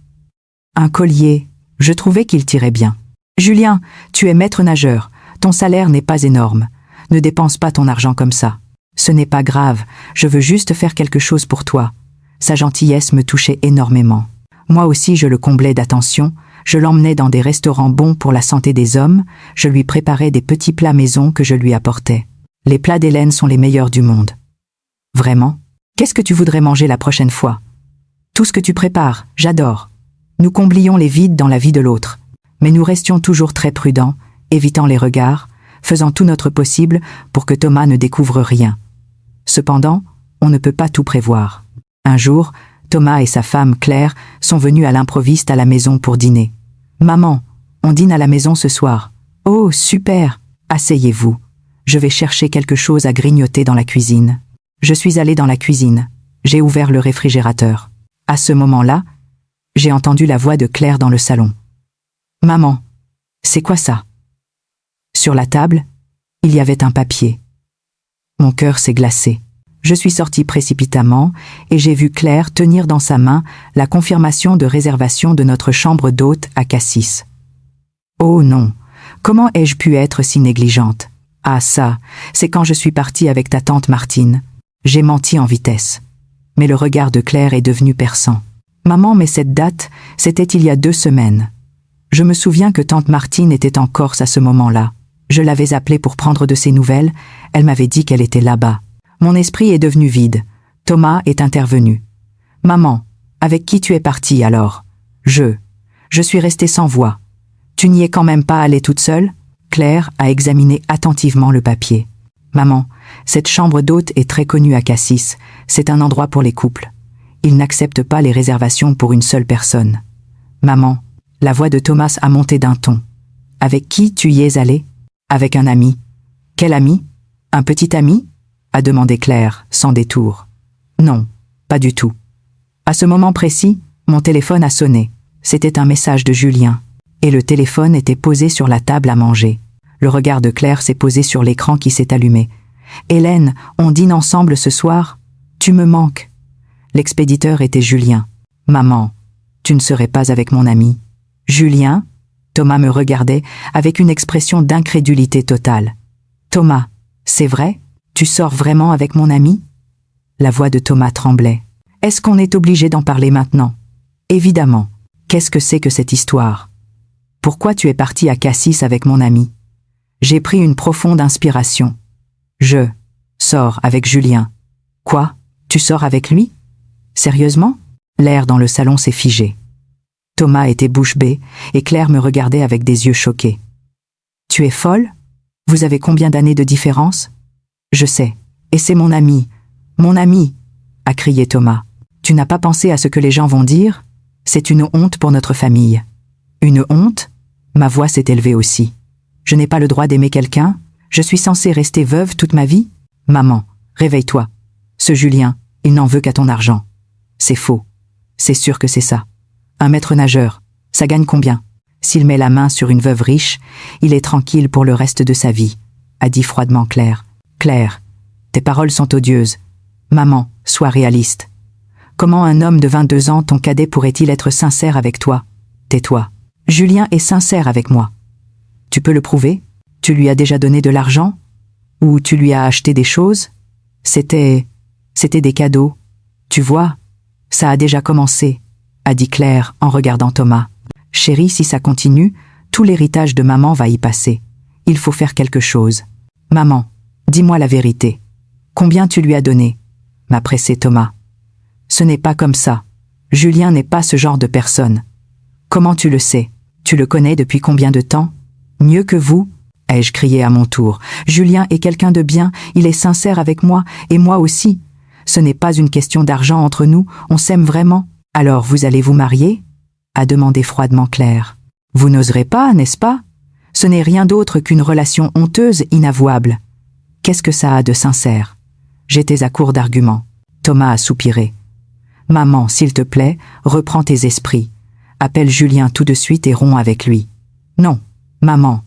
Un collier. Je trouvais qu'il tirait bien. Julien, tu es maître nageur. Ton salaire n'est pas énorme. Ne dépense pas ton argent comme ça. Ce n'est pas grave, je veux juste faire quelque chose pour toi. Sa gentillesse me touchait énormément. Moi aussi je le comblais d'attention, je l'emmenais dans des restaurants bons pour la santé des hommes, je lui préparais des petits plats maison que je lui apportais. Les plats d'Hélène sont les meilleurs du monde. Vraiment? Qu'est-ce que tu voudrais manger la prochaine fois? Tout ce que tu prépares, j'adore. Nous comblions les vides dans la vie de l'autre, mais nous restions toujours très prudents, évitant les regards, faisant tout notre possible pour que Thomas ne découvre rien. Cependant, on ne peut pas tout prévoir. Un jour, Thomas et sa femme Claire sont venus à l'improviste à la maison pour dîner. « Maman, on dîne à la maison ce soir. »« Oh, super! Asseyez-vous. Je vais chercher quelque chose à grignoter dans la cuisine. » Je suis allée dans la cuisine. J'ai ouvert le réfrigérateur. À ce moment-là, j'ai entendu la voix de Claire dans le salon. « Maman, c'est quoi ça ?» Sur la table, il y avait un papier. Mon cœur s'est glacé. Je suis sortie précipitamment et j'ai vu Claire tenir dans sa main la confirmation de réservation de notre chambre d'hôte à Cassis. Oh non, comment ai-je pu être si négligente? Ah ça, c'est quand je suis partie avec ta tante Martine. J'ai menti en vitesse. Mais le regard de Claire est devenu perçant. Maman, mais cette date, c'était il y a 2 semaines. Je me souviens que tante Martine était en Corse à ce moment-là. Je l'avais appelée pour prendre de ses nouvelles, elle m'avait dit qu'elle était là-bas. Mon esprit est devenu vide. Thomas est intervenu. « Maman, avec qui tu es partie alors ?»« Je suis restée sans voix. Tu n'y es quand même pas allée toute seule ?» Claire a examiné attentivement le papier. « Maman, cette chambre d'hôte est très connue à Cassis. C'est un endroit pour les couples. Ils n'acceptent pas les réservations pour une seule personne. »« Maman, la voix de Thomas a monté d'un ton. Avec qui tu y es allée ? » Avec un ami. Quel ami? Un petit ami? A demandé Claire, sans détour. Non, pas du tout. À ce moment précis, mon téléphone a sonné. C'était un message de Julien. Et le téléphone était posé sur la table à manger. Le regard de Claire s'est posé sur l'écran qui s'est allumé. Hélène, on dîne ensemble ce soir? Tu me manques. L'expéditeur était Julien. Maman, tu ne serais pas avec mon ami? Julien? Thomas me regardait avec une expression d'incrédulité totale. Thomas, c'est vrai? Tu sors vraiment avec mon ami? La voix de Thomas tremblait. Est-ce qu'on est obligé d'en parler maintenant? Évidemment. Qu'est-ce que c'est que cette histoire? Pourquoi tu es parti à Cassis avec mon ami? J'ai pris une profonde inspiration. Je sors avec Julien. Quoi? Tu sors avec lui? Sérieusement? L'air dans le salon s'est figé. Thomas était bouche bée et Claire me regardait avec des yeux choqués. « Tu es folle? Vous avez combien d'années de différence? »« Je sais, et c'est mon ami, a crié Thomas. « Tu n'as pas pensé à ce que les gens vont dire? C'est une honte pour notre famille. »« Une honte ?» Ma voix s'est élevée aussi. « Je n'ai pas le droit d'aimer quelqu'un? Je suis censée rester veuve toute ma vie? Maman, réveille-toi. Ce Julien, il n'en veut qu'à ton argent. C'est faux. C'est sûr que c'est ça. Un maître nageur, ça gagne combien? S'il met la main sur une veuve riche, il est tranquille pour le reste de sa vie, a dit froidement Claire. Claire, tes paroles sont odieuses. Maman, sois réaliste. Comment un homme de 22 ans, ton cadet, pourrait-il être sincère avec toi? Tais-toi. Julien est sincère avec moi. Tu peux le prouver? Tu lui as déjà donné de l'argent? Ou tu lui as acheté des choses? C'était des cadeaux. Tu vois, ça a déjà commencé, a dit Claire en regardant Thomas. Chérie, si ça continue, tout l'héritage de maman va y passer. Il faut faire quelque chose. Maman, dis-moi la vérité. Combien tu lui as donné? M'a pressé Thomas. Ce n'est pas comme ça. Julien n'est pas ce genre de personne. Comment tu le sais? Tu le connais depuis combien de temps? Mieux que vous? Ai-je crié à mon tour. Julien est quelqu'un de bien, il est sincère avec moi, et moi aussi. Ce n'est pas une question d'argent entre nous, on s'aime vraiment. Alors vous allez vous marier? A demandé froidement Claire. Vous n'oserez pas, n'est-ce pas? Ce n'est rien d'autre qu'une relation honteuse, inavouable. Qu'est-ce que ça a de sincère? J'étais à court d'arguments. Thomas a soupiré. Maman, s'il te plaît, reprends tes esprits. Appelle Julien tout de suite et romps avec lui. Non, maman.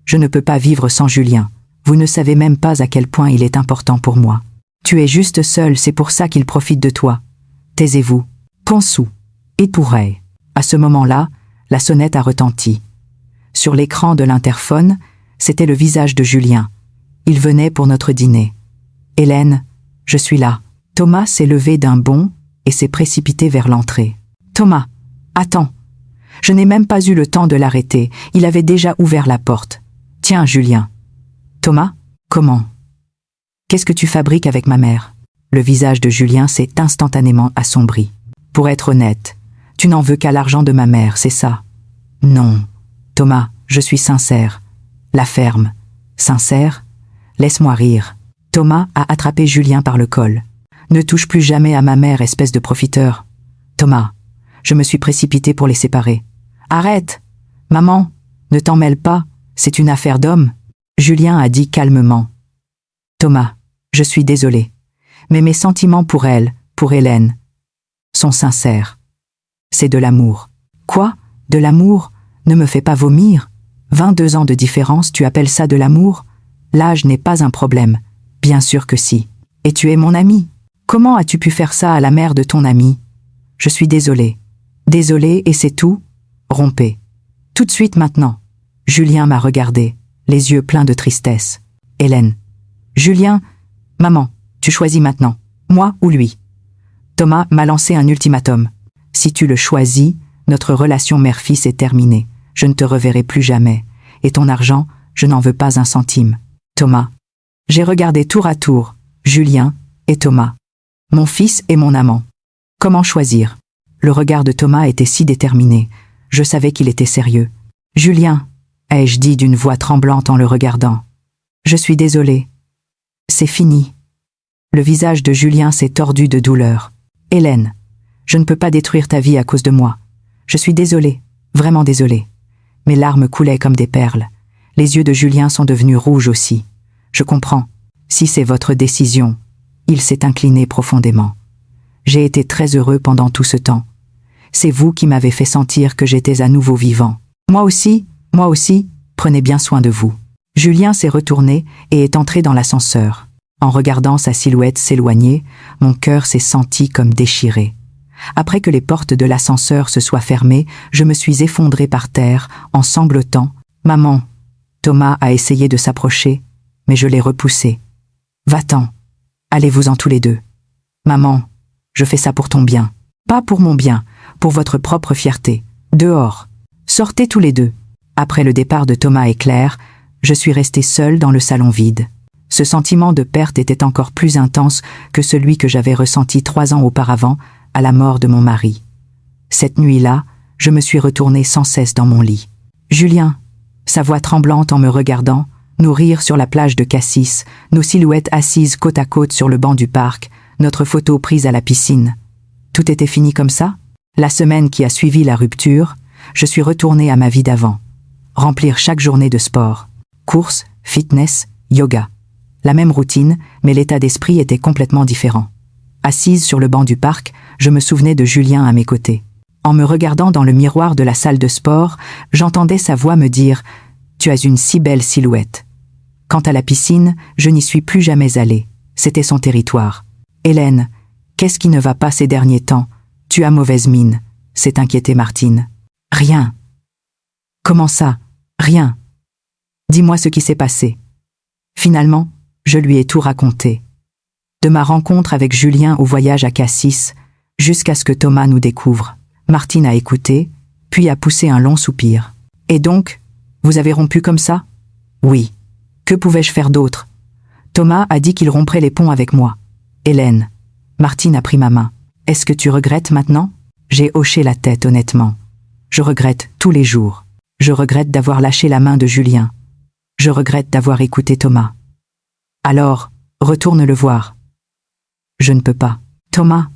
Je ne peux pas vivre sans Julien. Vous ne savez même pas à quel point il est important pour moi. Tu es juste seul, c'est pour ça qu'il profite de toi. Taisez-vous. Pensou. Et pourrait. À ce moment-là, la sonnette a retenti. Sur l'écran de l'interphone, c'était le visage de Julien. Il venait pour notre dîner. Hélène, je suis là. Thomas s'est levé d'un bond et s'est précipité vers l'entrée. Thomas, attends. Je n'ai même pas eu le temps de l'arrêter, il avait déjà ouvert la porte. Tiens, Julien. Thomas, comment? Qu'est-ce que tu fabriques avec ma mère? Le visage de Julien s'est instantanément assombri. Pour être honnête, tu n'en veux qu'à l'argent de ma mère, c'est ça? Non. Thomas, je suis sincère. La ferme. Sincère? Laisse-moi rire. Thomas a attrapé Julien par le col. Ne touche plus jamais à ma mère, espèce de profiteur. Thomas, je me suis précipité pour les séparer. Arrête! Maman, ne t'en mêle pas, c'est une affaire d'homme. Julien a dit calmement. Thomas, je suis désolé, mais mes sentiments pour elle, pour Hélène, sont sincères. C'est de l'amour. Quoi? De l'amour? Ne me fais pas vomir. 22 ans de différence, tu appelles ça de l'amour? L'âge n'est pas un problème. Bien sûr que si. Et tu es mon ami. Comment as-tu pu faire ça à la mère de ton ami? Je suis désolé. Désolé et c'est tout? Rompez. Tout de suite maintenant. Julien m'a regardé, les yeux pleins de tristesse. Hélène. Julien, maman, tu choisis maintenant. Moi ou lui? Thomas m'a lancé un ultimatum. Si tu le choisis, notre relation mère-fils est terminée. Je ne te reverrai plus jamais. Et ton argent, je n'en veux pas un centime. Thomas. J'ai regardé tour à tour, Julien et Thomas. Mon fils et mon amant. Comment choisir? Le regard de Thomas était si déterminé. Je savais qu'il était sérieux. Julien, ai-je dit d'une voix tremblante en le regardant. Je suis désolé. C'est fini. Le visage de Julien s'est tordu de douleur. Hélène, je ne peux pas détruire ta vie à cause de moi. Je suis désolé, vraiment désolé. Mes larmes coulaient comme des perles. Les yeux de Julien sont devenus rouges aussi. Je comprends. Si c'est votre décision, il s'est incliné profondément. J'ai été très heureux pendant tout ce temps. C'est vous qui m'avez fait sentir que j'étais à nouveau vivant. Moi aussi, prenez bien soin de vous. Julien s'est retourné et est entré dans l'ascenseur. En regardant sa silhouette s'éloigner, mon cœur s'est senti comme déchiré. Après que les portes de l'ascenseur se soient fermées, je me suis effondré par terre, en sanglotant. Maman. Thomas a essayé de s'approcher, mais je l'ai repoussé. Va-t'en. Allez-vous-en tous les deux. Maman, je fais ça pour ton bien. Pas pour mon bien, pour votre propre fierté. Dehors. Sortez tous les deux. Après le départ de Thomas et Claire, je suis restée seule dans le salon vide. Ce sentiment de perte était encore plus intense que celui que j'avais ressenti 3 ans auparavant, à la mort de mon mari. Cette nuit-là, je me suis retournée sans cesse dans mon lit. Julien, sa voix tremblante en me regardant, nous rire sur la plage de Cassis, nos silhouettes assises côte à côte sur le banc du parc, notre photo prise à la piscine. Tout était fini comme ça? La semaine qui a suivi la rupture, je suis retournée à ma vie d'avant. Remplir chaque journée de sport. Course, fitness, yoga. La même routine, mais l'état d'esprit était complètement différent. Assise sur le banc du parc, je me souvenais de Julien à mes côtés. En me regardant dans le miroir de la salle de sport, j'entendais sa voix me dire « Tu as une si belle silhouette ». Quant à la piscine, je n'y suis plus jamais allée. C'était son territoire. « Hélène, qu'est-ce qui ne va pas ces derniers temps? Tu as mauvaise mine », s'est inquiétée Martine. « Rien. » « Comment ça? Rien. Dis-moi ce qui s'est passé. » Finalement, je lui ai tout raconté. De ma rencontre avec Julien au voyage à Cassis, jusqu'à ce que Thomas nous découvre. Martine a écouté, puis a poussé un long soupir. « Et donc, vous avez rompu comme ça? » « Oui. Que pouvais-je faire d'autre? Thomas a dit qu'il romprait les ponts avec moi. Hélène. » Martine a pris ma main. « Est-ce que tu regrettes maintenant? » J'ai hoché la tête honnêtement. Je regrette tous les jours. Je regrette d'avoir lâché la main de Julien. Je regrette d'avoir écouté Thomas. Alors, retourne le voir. Je ne peux pas. Thomas.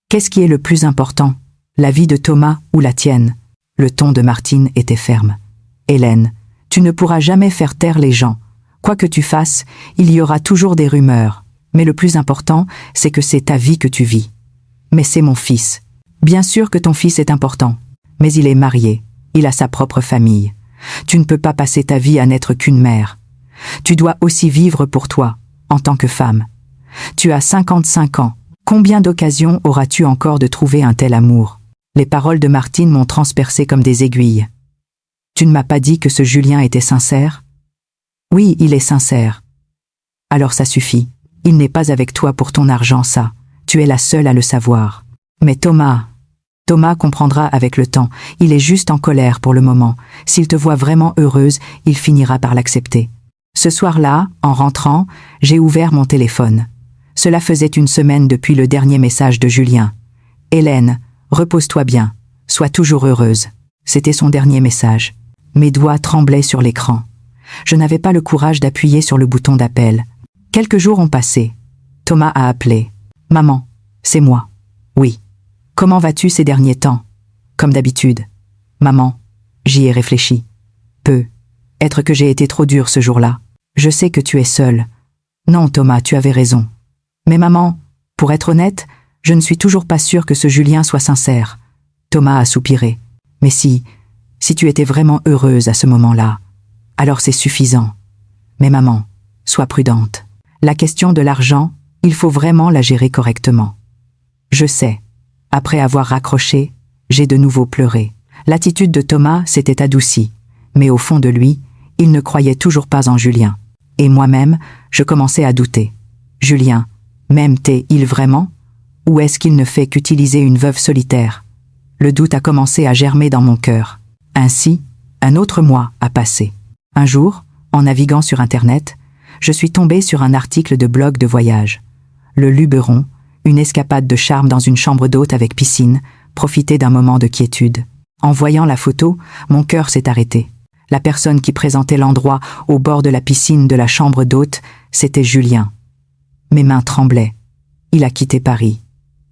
Qu'est-ce qui est le plus important, la vie de Thomas ou la tienne? Le ton de Martine était ferme. Hélène, tu ne pourras jamais faire taire les gens. Quoi que tu fasses, il y aura toujours des rumeurs. Mais le plus important, c'est que c'est ta vie que tu vis. Mais c'est mon fils. Bien sûr que ton fils est important. Mais il est marié. Il a sa propre famille. Tu ne peux pas passer ta vie à n'être qu'une mère. Tu dois aussi vivre pour toi, en tant que femme. Tu as 55 ans. Combien d'occasions auras-tu encore de trouver un tel amour? Les paroles de Martine m'ont transpercé comme des aiguilles. Tu ne m'as pas dit que ce Julien était sincère? Oui, il est sincère. Alors ça suffit. Il n'est pas avec toi pour ton argent, ça. Tu es la seule à le savoir. Mais Thomas comprendra avec le temps. Il est juste en colère pour le moment. S'il te voit vraiment heureuse, il finira par l'accepter. Ce soir-là, en rentrant, j'ai ouvert mon téléphone. Cela faisait une semaine depuis le dernier message de Julien. Hélène, repose-toi bien. Sois toujours heureuse. C'était son dernier message. Mes doigts tremblaient sur l'écran. Je n'avais pas le courage d'appuyer sur le bouton d'appel. Quelques jours ont passé. Thomas a appelé. « Maman, c'est moi. »« Oui. »« Comment vas-tu ces derniers temps ?»« Comme d'habitude. »« Maman, j'y ai réfléchi. Peu. Être que j'ai été trop dure ce jour-là. Je sais que tu es seule. Non, Thomas, tu avais raison. Mais maman, pour être honnête, je ne suis toujours pas sûre que ce Julien soit sincère. » Thomas a soupiré. « Mais si tu étais vraiment heureuse à ce moment-là, alors c'est suffisant. Mais maman, sois prudente. La question de l'argent, il faut vraiment la gérer correctement. » Je sais. Après avoir raccroché, j'ai de nouveau pleuré. L'attitude de Thomas s'était adoucie, mais au fond de lui, il ne croyait toujours pas en Julien. Et moi-même, je commençais à douter. Julien, m'aime-t-il vraiment? Ou est-ce qu'il ne fait qu'utiliser une veuve solitaire? Le doute a commencé à germer dans mon cœur. Ainsi, un autre mois a passé. Un jour, en naviguant sur Internet, je suis tombée sur un article de blog de voyage. Le Luberon, une escapade de charme dans une chambre d'hôte avec piscine, profiter d'un moment de quiétude. En voyant la photo, mon cœur s'est arrêté. La personne qui présentait l'endroit au bord de la piscine de la chambre d'hôte, c'était Julien. Mes mains tremblaient. Il a quitté Paris.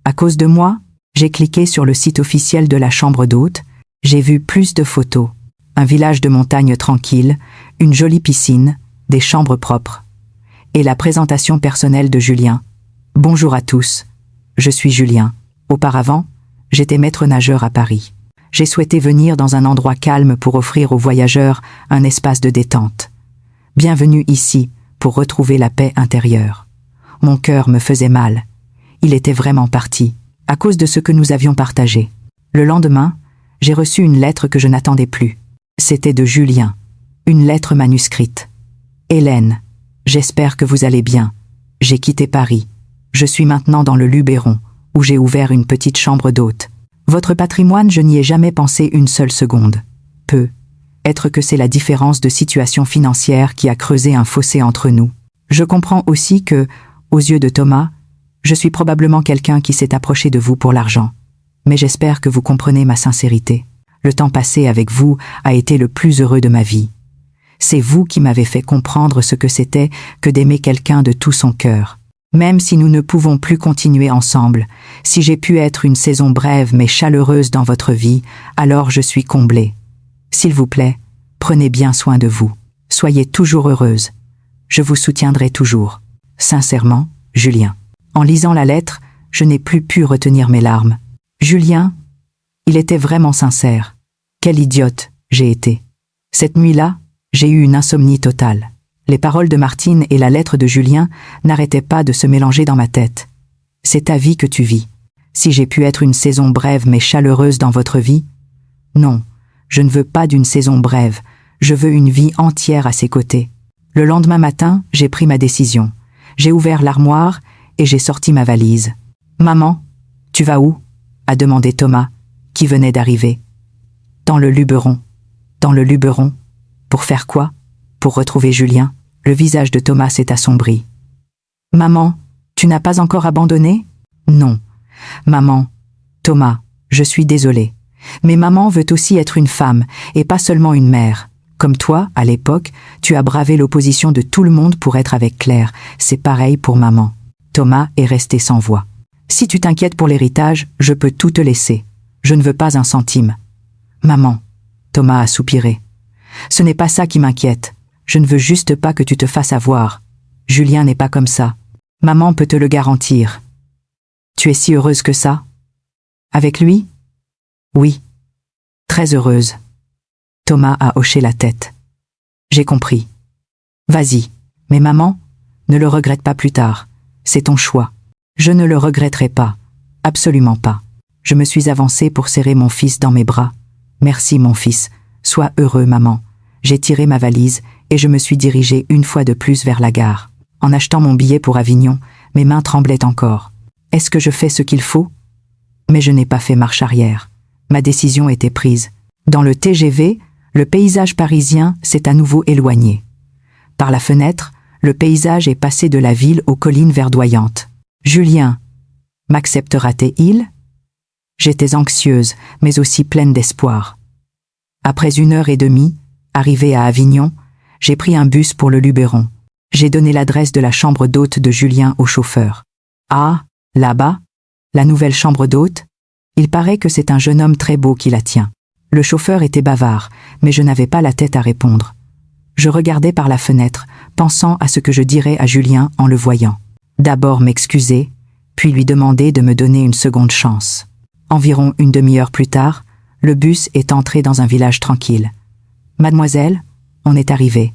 À cause de moi, j'ai cliqué sur le site officiel de la chambre d'hôte, j'ai vu plus de photos. Un village de montagne tranquille, une jolie piscine, des chambres propres. Et la présentation personnelle de Julien. Bonjour à tous, je suis Julien. Auparavant, j'étais maître nageur à Paris. J'ai souhaité venir dans un endroit calme pour offrir aux voyageurs un espace de détente. Bienvenue ici pour retrouver la paix intérieure. Mon cœur me faisait mal. Il était vraiment parti, à cause de ce que nous avions partagé. Le lendemain, j'ai reçu une lettre que je n'attendais plus. C'était de Julien. Une lettre manuscrite. Hélène, j'espère que vous allez bien. J'ai quitté Paris. Je suis maintenant dans le Luberon, où j'ai ouvert une petite chambre d'hôte. Votre patrimoine, je n'y ai jamais pensé une seule seconde. Peut-être que c'est la différence de situation financière qui a creusé un fossé entre nous. Je comprends aussi que, aux yeux de Thomas, je suis probablement quelqu'un qui s'est approché de vous pour l'argent. Mais j'espère que vous comprenez ma sincérité. Le temps passé avec vous a été le plus heureux de ma vie. C'est vous qui m'avez fait comprendre ce que c'était que d'aimer quelqu'un de tout son cœur. Même si nous ne pouvons plus continuer ensemble, si j'ai pu être une saison brève mais chaleureuse dans votre vie, alors je suis comblée. S'il vous plaît, prenez bien soin de vous. Soyez toujours heureuse. Je vous soutiendrai toujours. Sincèrement, Julien. En lisant la lettre, je n'ai plus pu retenir mes larmes. Julien, il était vraiment sincère. Quelle idiote j'ai été. Cette nuit-là, j'ai eu une insomnie totale. Les paroles de Martine et la lettre de Julien n'arrêtaient pas de se mélanger dans ma tête. C'est ta vie que tu vis. Si j'ai pu être une saison brève mais chaleureuse dans votre vie, non, je ne veux pas d'une saison brève, je veux une vie entière à ses côtés. Le lendemain matin, j'ai pris ma décision. J'ai ouvert l'armoire et j'ai sorti ma valise. « Maman, tu vas où ?» a demandé Thomas, qui venait d'arriver. « Dans le Luberon. »« Dans le Luberon. Pour faire quoi ? Pour retrouver Julien ?» Le visage de Thomas s'est assombri. « Maman, tu n'as pas encore abandonné ?»« Non. Maman, Thomas, je suis désolée. Mais maman veut aussi être une femme, et pas seulement une mère. Comme toi, à l'époque, tu as bravé l'opposition de tout le monde pour être avec Claire. C'est pareil pour maman. Thomas est resté sans voix. Si tu t'inquiètes pour l'héritage, je peux tout te laisser. Je ne veux pas un centime. Maman, Thomas a soupiré. Ce n'est pas ça qui m'inquiète. Je ne veux juste pas que tu te fasses avoir. Julien n'est pas comme ça. Maman peut te le garantir. Tu es si heureuse que ça? Avec lui? Oui. Très heureuse. Thomas a hoché la tête. J'ai compris. Vas-y. Mais maman, ne le regrette pas plus tard. C'est ton choix. Je ne le regretterai pas. Absolument pas. Je me suis avancée pour serrer mon fils dans mes bras. Merci mon fils. Sois heureux maman. J'ai tiré ma valise et je me suis dirigée une fois de plus vers la gare. En achetant mon billet pour Avignon, mes mains tremblaient encore. Est-ce que je fais ce qu'il faut? Mais je n'ai pas fait marche arrière. Ma décision était prise. Dans le TGV, le paysage parisien s'est à nouveau éloigné. Par la fenêtre, le paysage est passé de la ville aux collines verdoyantes. Julien, m'acceptera-t-il? J'étais anxieuse, mais aussi pleine d'espoir. Après 1 heure et demie, arrivée à Avignon, j'ai pris un bus pour le Luberon. J'ai donné l'adresse de la chambre d'hôte de Julien au chauffeur. Ah, là-bas, la nouvelle chambre d'hôte? Il paraît que c'est un jeune homme très beau qui la tient. Le chauffeur était bavard, mais je n'avais pas la tête à répondre. Je regardais par la fenêtre, pensant à ce que je dirais à Julien en le voyant. D'abord m'excuser, puis lui demander de me donner une seconde chance. Environ une demi-heure plus tard, le bus est entré dans un village tranquille. Mademoiselle, on est arrivé.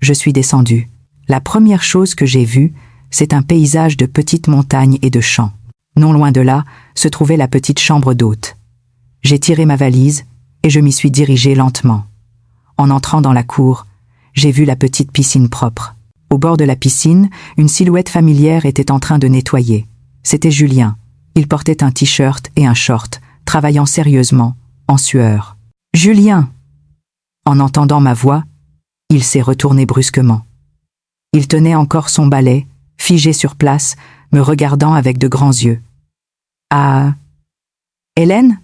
Je suis descendue. La première chose que j'ai vue, c'est un paysage de petites montagnes et de champs. Non loin de là, se trouvait la petite chambre d'hôte. J'ai tiré ma valise et je m'y suis dirigée lentement. En entrant dans la cour, j'ai vu la petite piscine propre. Au bord de la piscine, une silhouette familière était en train de nettoyer. C'était Julien. Il portait un t-shirt et un short, travaillant sérieusement, en sueur. « Julien !» En entendant ma voix, il s'est retourné brusquement. Il tenait encore son balai, figé sur place, me regardant avec de grands yeux. « Ah... Hélène ?»«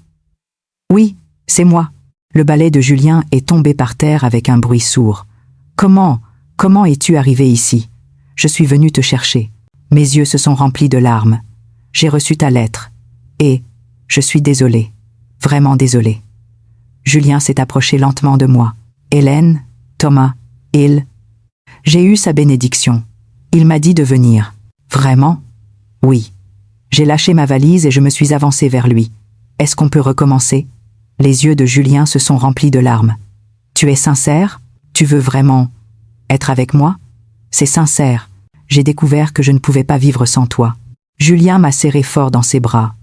Oui, c'est moi. » Le balai de Julien est tombé par terre avec un bruit sourd. « Comment es-tu arrivé ici? Je suis venu te chercher. » Mes yeux se sont remplis de larmes. J'ai reçu ta lettre. Et je suis désolée. Vraiment désolée. Julien s'est approché lentement de moi. Hélène, Thomas, J'ai eu sa bénédiction. Il m'a dit de venir. Vraiment? Oui. J'ai lâché ma valise et je me suis avancée vers lui. Est-ce qu'on peut recommencer? Les yeux de Julien se sont remplis de larmes. Tu es sincère? Tu veux vraiment être avec moi? C'est sincère. J'ai découvert que je ne pouvais pas vivre sans toi. Julien m'a serré fort dans ses bras.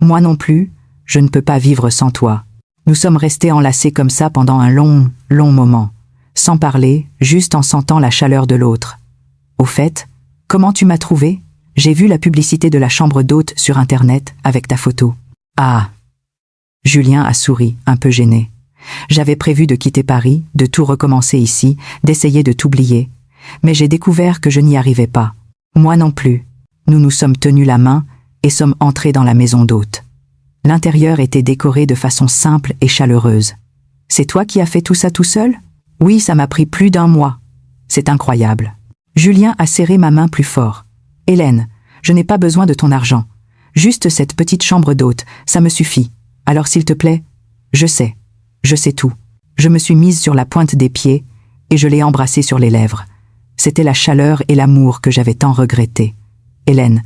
Moi non plus, je ne peux pas vivre sans toi. Nous sommes restés enlacés comme ça pendant un long moment, sans parler, juste en sentant la chaleur de l'autre. Au fait, comment tu m'as trouvé? J'ai vu la publicité de la chambre d'hôte sur Internet avec ta photo. Ah! Julien a souri, un peu gêné. J'avais prévu de quitter Paris, de tout recommencer ici, d'essayer de t'oublier. Mais j'ai découvert que je n'y arrivais pas. Moi non plus. Nous nous sommes tenus la main et sommes entrés dans la maison d'hôte. L'intérieur était décoré de façon simple et chaleureuse. C'est toi qui as fait tout ça tout seul? Oui, ça m'a pris plus d'1 mois. C'est incroyable. Julien a serré ma main plus fort. Hélène, je n'ai pas besoin de ton argent. Juste cette petite chambre d'hôte, ça me suffit. Alors s'il te plaît, je sais tout. Je me suis mise sur la pointe des pieds et je l'ai embrassé sur les lèvres. C'était la chaleur et l'amour que j'avais tant regretté. Hélène,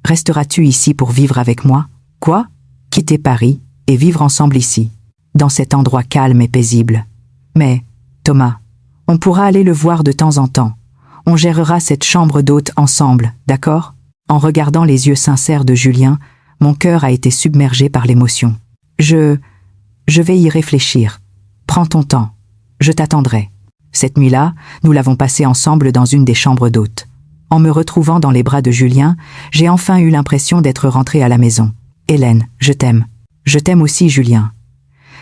resteras-tu ici pour vivre avec moi? Quoi? Quitter Paris et vivre ensemble ici, dans cet endroit calme et paisible. Mais, Thomas, on pourra aller le voir de temps en temps. On gérera cette chambre d'hôte ensemble, d'accord? En regardant les yeux sincères de Julien, mon cœur a été submergé par l'émotion. Je vais y réfléchir. Prends ton temps. Je t'attendrai. Cette nuit-là, nous l'avons passée ensemble dans une des chambres d'hôtes. En me retrouvant dans les bras de Julien, j'ai enfin eu l'impression d'être rentrée à la maison. Hélène, je t'aime. Je t'aime aussi, Julien.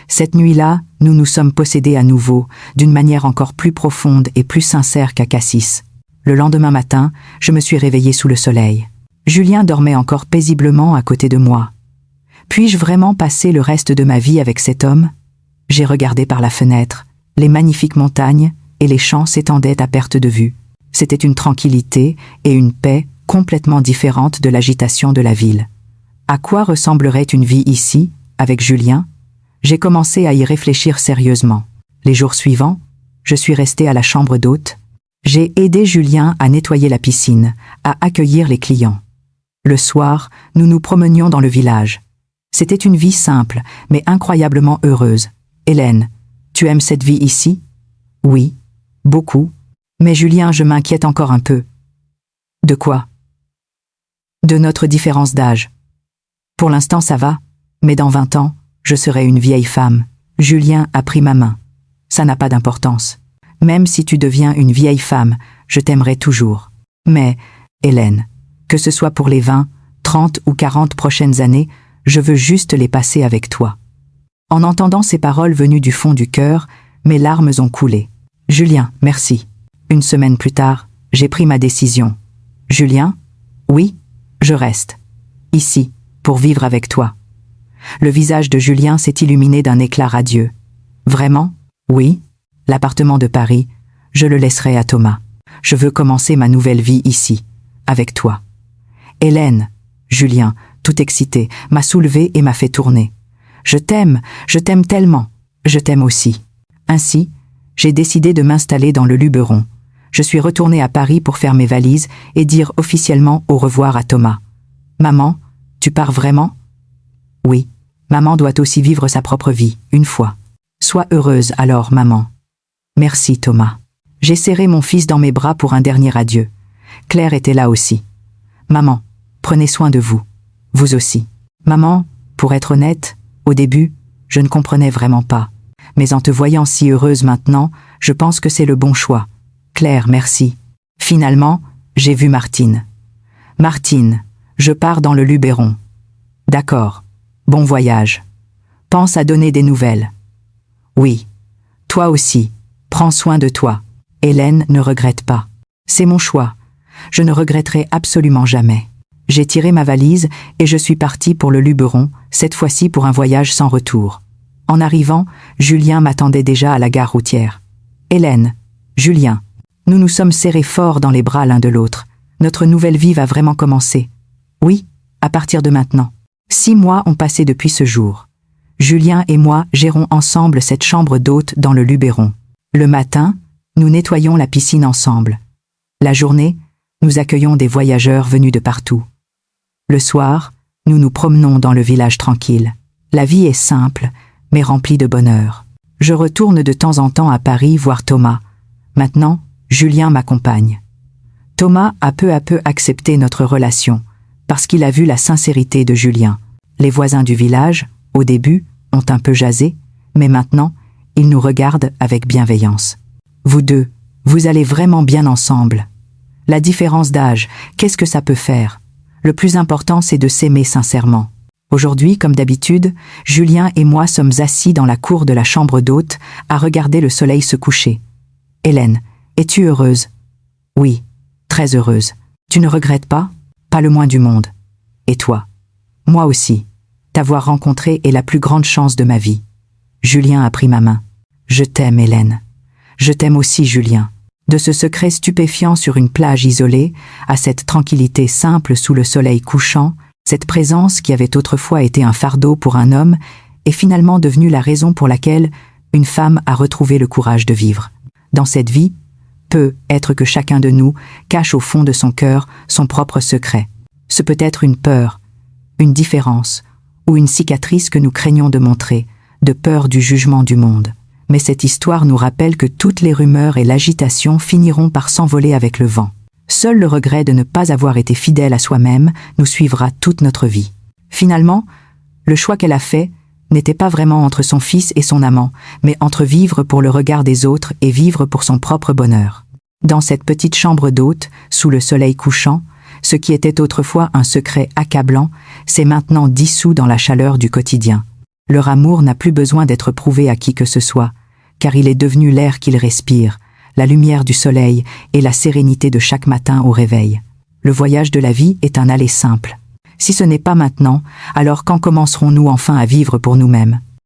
Cette nuit-là, nous nous sommes possédés à nouveau, d'une manière encore plus profonde et plus sincère qu'à Cassis. Le lendemain matin, je me suis réveillée sous le soleil. Julien dormait encore paisiblement à côté de moi. Puis-je vraiment passer le reste de ma vie avec cet homme? J'ai regardé par la fenêtre. Les magnifiques montagnes et les champs s'étendaient à perte de vue. C'était une tranquillité et une paix complètement différente de l'agitation de la ville. À quoi ressemblerait une vie ici, avec Julien? J'ai commencé à y réfléchir sérieusement. Les jours suivants, je suis restée à la chambre d'hôte. J'ai aidé Julien à nettoyer la piscine, à accueillir les clients. Le soir, nous nous promenions dans le village. C'était une vie simple, mais incroyablement heureuse. Hélène, tu aimes cette vie ici? Oui, beaucoup. Mais Julien, je m'inquiète encore un peu. De quoi? De notre différence d'âge. Pour l'instant, ça va, mais dans 20 ans, je serai une vieille femme. Julien a pris ma main. Ça n'a pas d'importance. Même si tu deviens une vieille femme, je t'aimerai toujours. Mais, Hélène, que ce soit pour les 20, 30 ou 40 prochaines années, je veux juste les passer avec toi. En entendant ces paroles venues du fond du cœur, mes larmes ont coulé. Julien, merci. Une semaine plus tard, j'ai pris ma décision. Julien? Oui, je reste. Ici, pour vivre avec toi. Le visage de Julien s'est illuminé d'un éclat radieux. Vraiment? Oui. L'appartement de Paris, je le laisserai à Thomas. Je veux commencer ma nouvelle vie ici, avec toi. Hélène, Julien, tout excité, m'a soulevé et m'a fait tourner. Je t'aime tellement, je t'aime aussi. Ainsi, j'ai décidé de m'installer dans le Luberon. Je suis retournée à Paris pour faire mes valises et dire officiellement au revoir à Thomas. Maman, tu pars vraiment? Oui, maman doit aussi vivre sa propre vie, une fois. Sois heureuse alors, maman. Merci, Thomas. J'ai serré mon fils dans mes bras pour un dernier adieu. Claire était là aussi. Maman, prenez soin de vous. Vous aussi. Maman, pour être honnête, au début, je ne comprenais vraiment pas. Mais en te voyant si heureuse maintenant, je pense que c'est le bon choix. Claire, merci. Finalement, j'ai vu Martine. Martine, je pars dans le Luberon. D'accord. Bon voyage. Pense à donner des nouvelles. Oui. Toi aussi. Prends soin de toi. Hélène ne regrette pas. C'est mon choix. Je ne regretterai absolument jamais. J'ai tiré ma valise et je suis partie pour le Luberon, cette fois-ci pour un voyage sans retour. En arrivant, Julien m'attendait déjà à la gare routière. Hélène, Julien, nous nous sommes serrés fort dans les bras l'un de l'autre. Notre nouvelle vie va vraiment commencer. Oui, à partir de maintenant. 6 mois ont passé depuis ce jour. Julien et moi gérons ensemble cette chambre d'hôte dans le Luberon. Le matin, nous nettoyons la piscine ensemble. La journée, nous accueillons des voyageurs venus de partout. Le soir, nous nous promenons dans le village tranquille. La vie est simple, mais remplie de bonheur. Je retourne de temps en temps à Paris voir Thomas. Maintenant, Julien m'accompagne. Thomas a peu à peu accepté notre relation, parce qu'il a vu la sincérité de Julien. Les voisins du village, au début, ont un peu jasé, mais maintenant, ils nous regardent avec bienveillance. Vous deux, vous allez vraiment bien ensemble. La différence d'âge, qu'est-ce que ça peut faire? Le plus important, c'est de s'aimer sincèrement. Aujourd'hui, comme d'habitude, Julien et moi sommes assis dans la cour de la chambre d'hôte à regarder le soleil se coucher. Hélène, es-tu heureuse? Oui, très heureuse. Tu ne regrettes pas? Pas le moins du monde. Et toi? Moi aussi. T'avoir rencontré est la plus grande chance de ma vie. Julien a pris ma main. Je t'aime, Hélène. Je t'aime aussi, Julien. De ce secret stupéfiant sur une plage isolée, à cette tranquillité simple sous le soleil couchant, cette présence qui avait autrefois été un fardeau pour un homme est finalement devenue la raison pour laquelle une femme a retrouvé le courage de vivre. Dans cette vie, peut être que chacun de nous cache au fond de son cœur son propre secret. Ce peut être une peur, une différence, ou une cicatrice que nous craignons de montrer, de peur du jugement du monde. Mais cette histoire nous rappelle que toutes les rumeurs et l'agitation finiront par s'envoler avec le vent. Seul le regret de ne pas avoir été fidèle à soi-même nous suivra toute notre vie. Finalement, le choix qu'elle a fait n'était pas vraiment entre son fils et son amant, mais entre vivre pour le regard des autres et vivre pour son propre bonheur. Dans cette petite chambre d'hôte, sous le soleil couchant, ce qui était autrefois un secret accablant, s'est maintenant dissous dans la chaleur du quotidien. Leur amour n'a plus besoin d'être prouvé à qui que ce soit, car il est devenu l'air qu'ils respirent, la lumière du soleil et la sérénité de chaque matin au réveil. Le voyage de la vie est un aller simple. Si ce n'est pas maintenant, alors quand commencerons-nous enfin à vivre pour nous-mêmes ?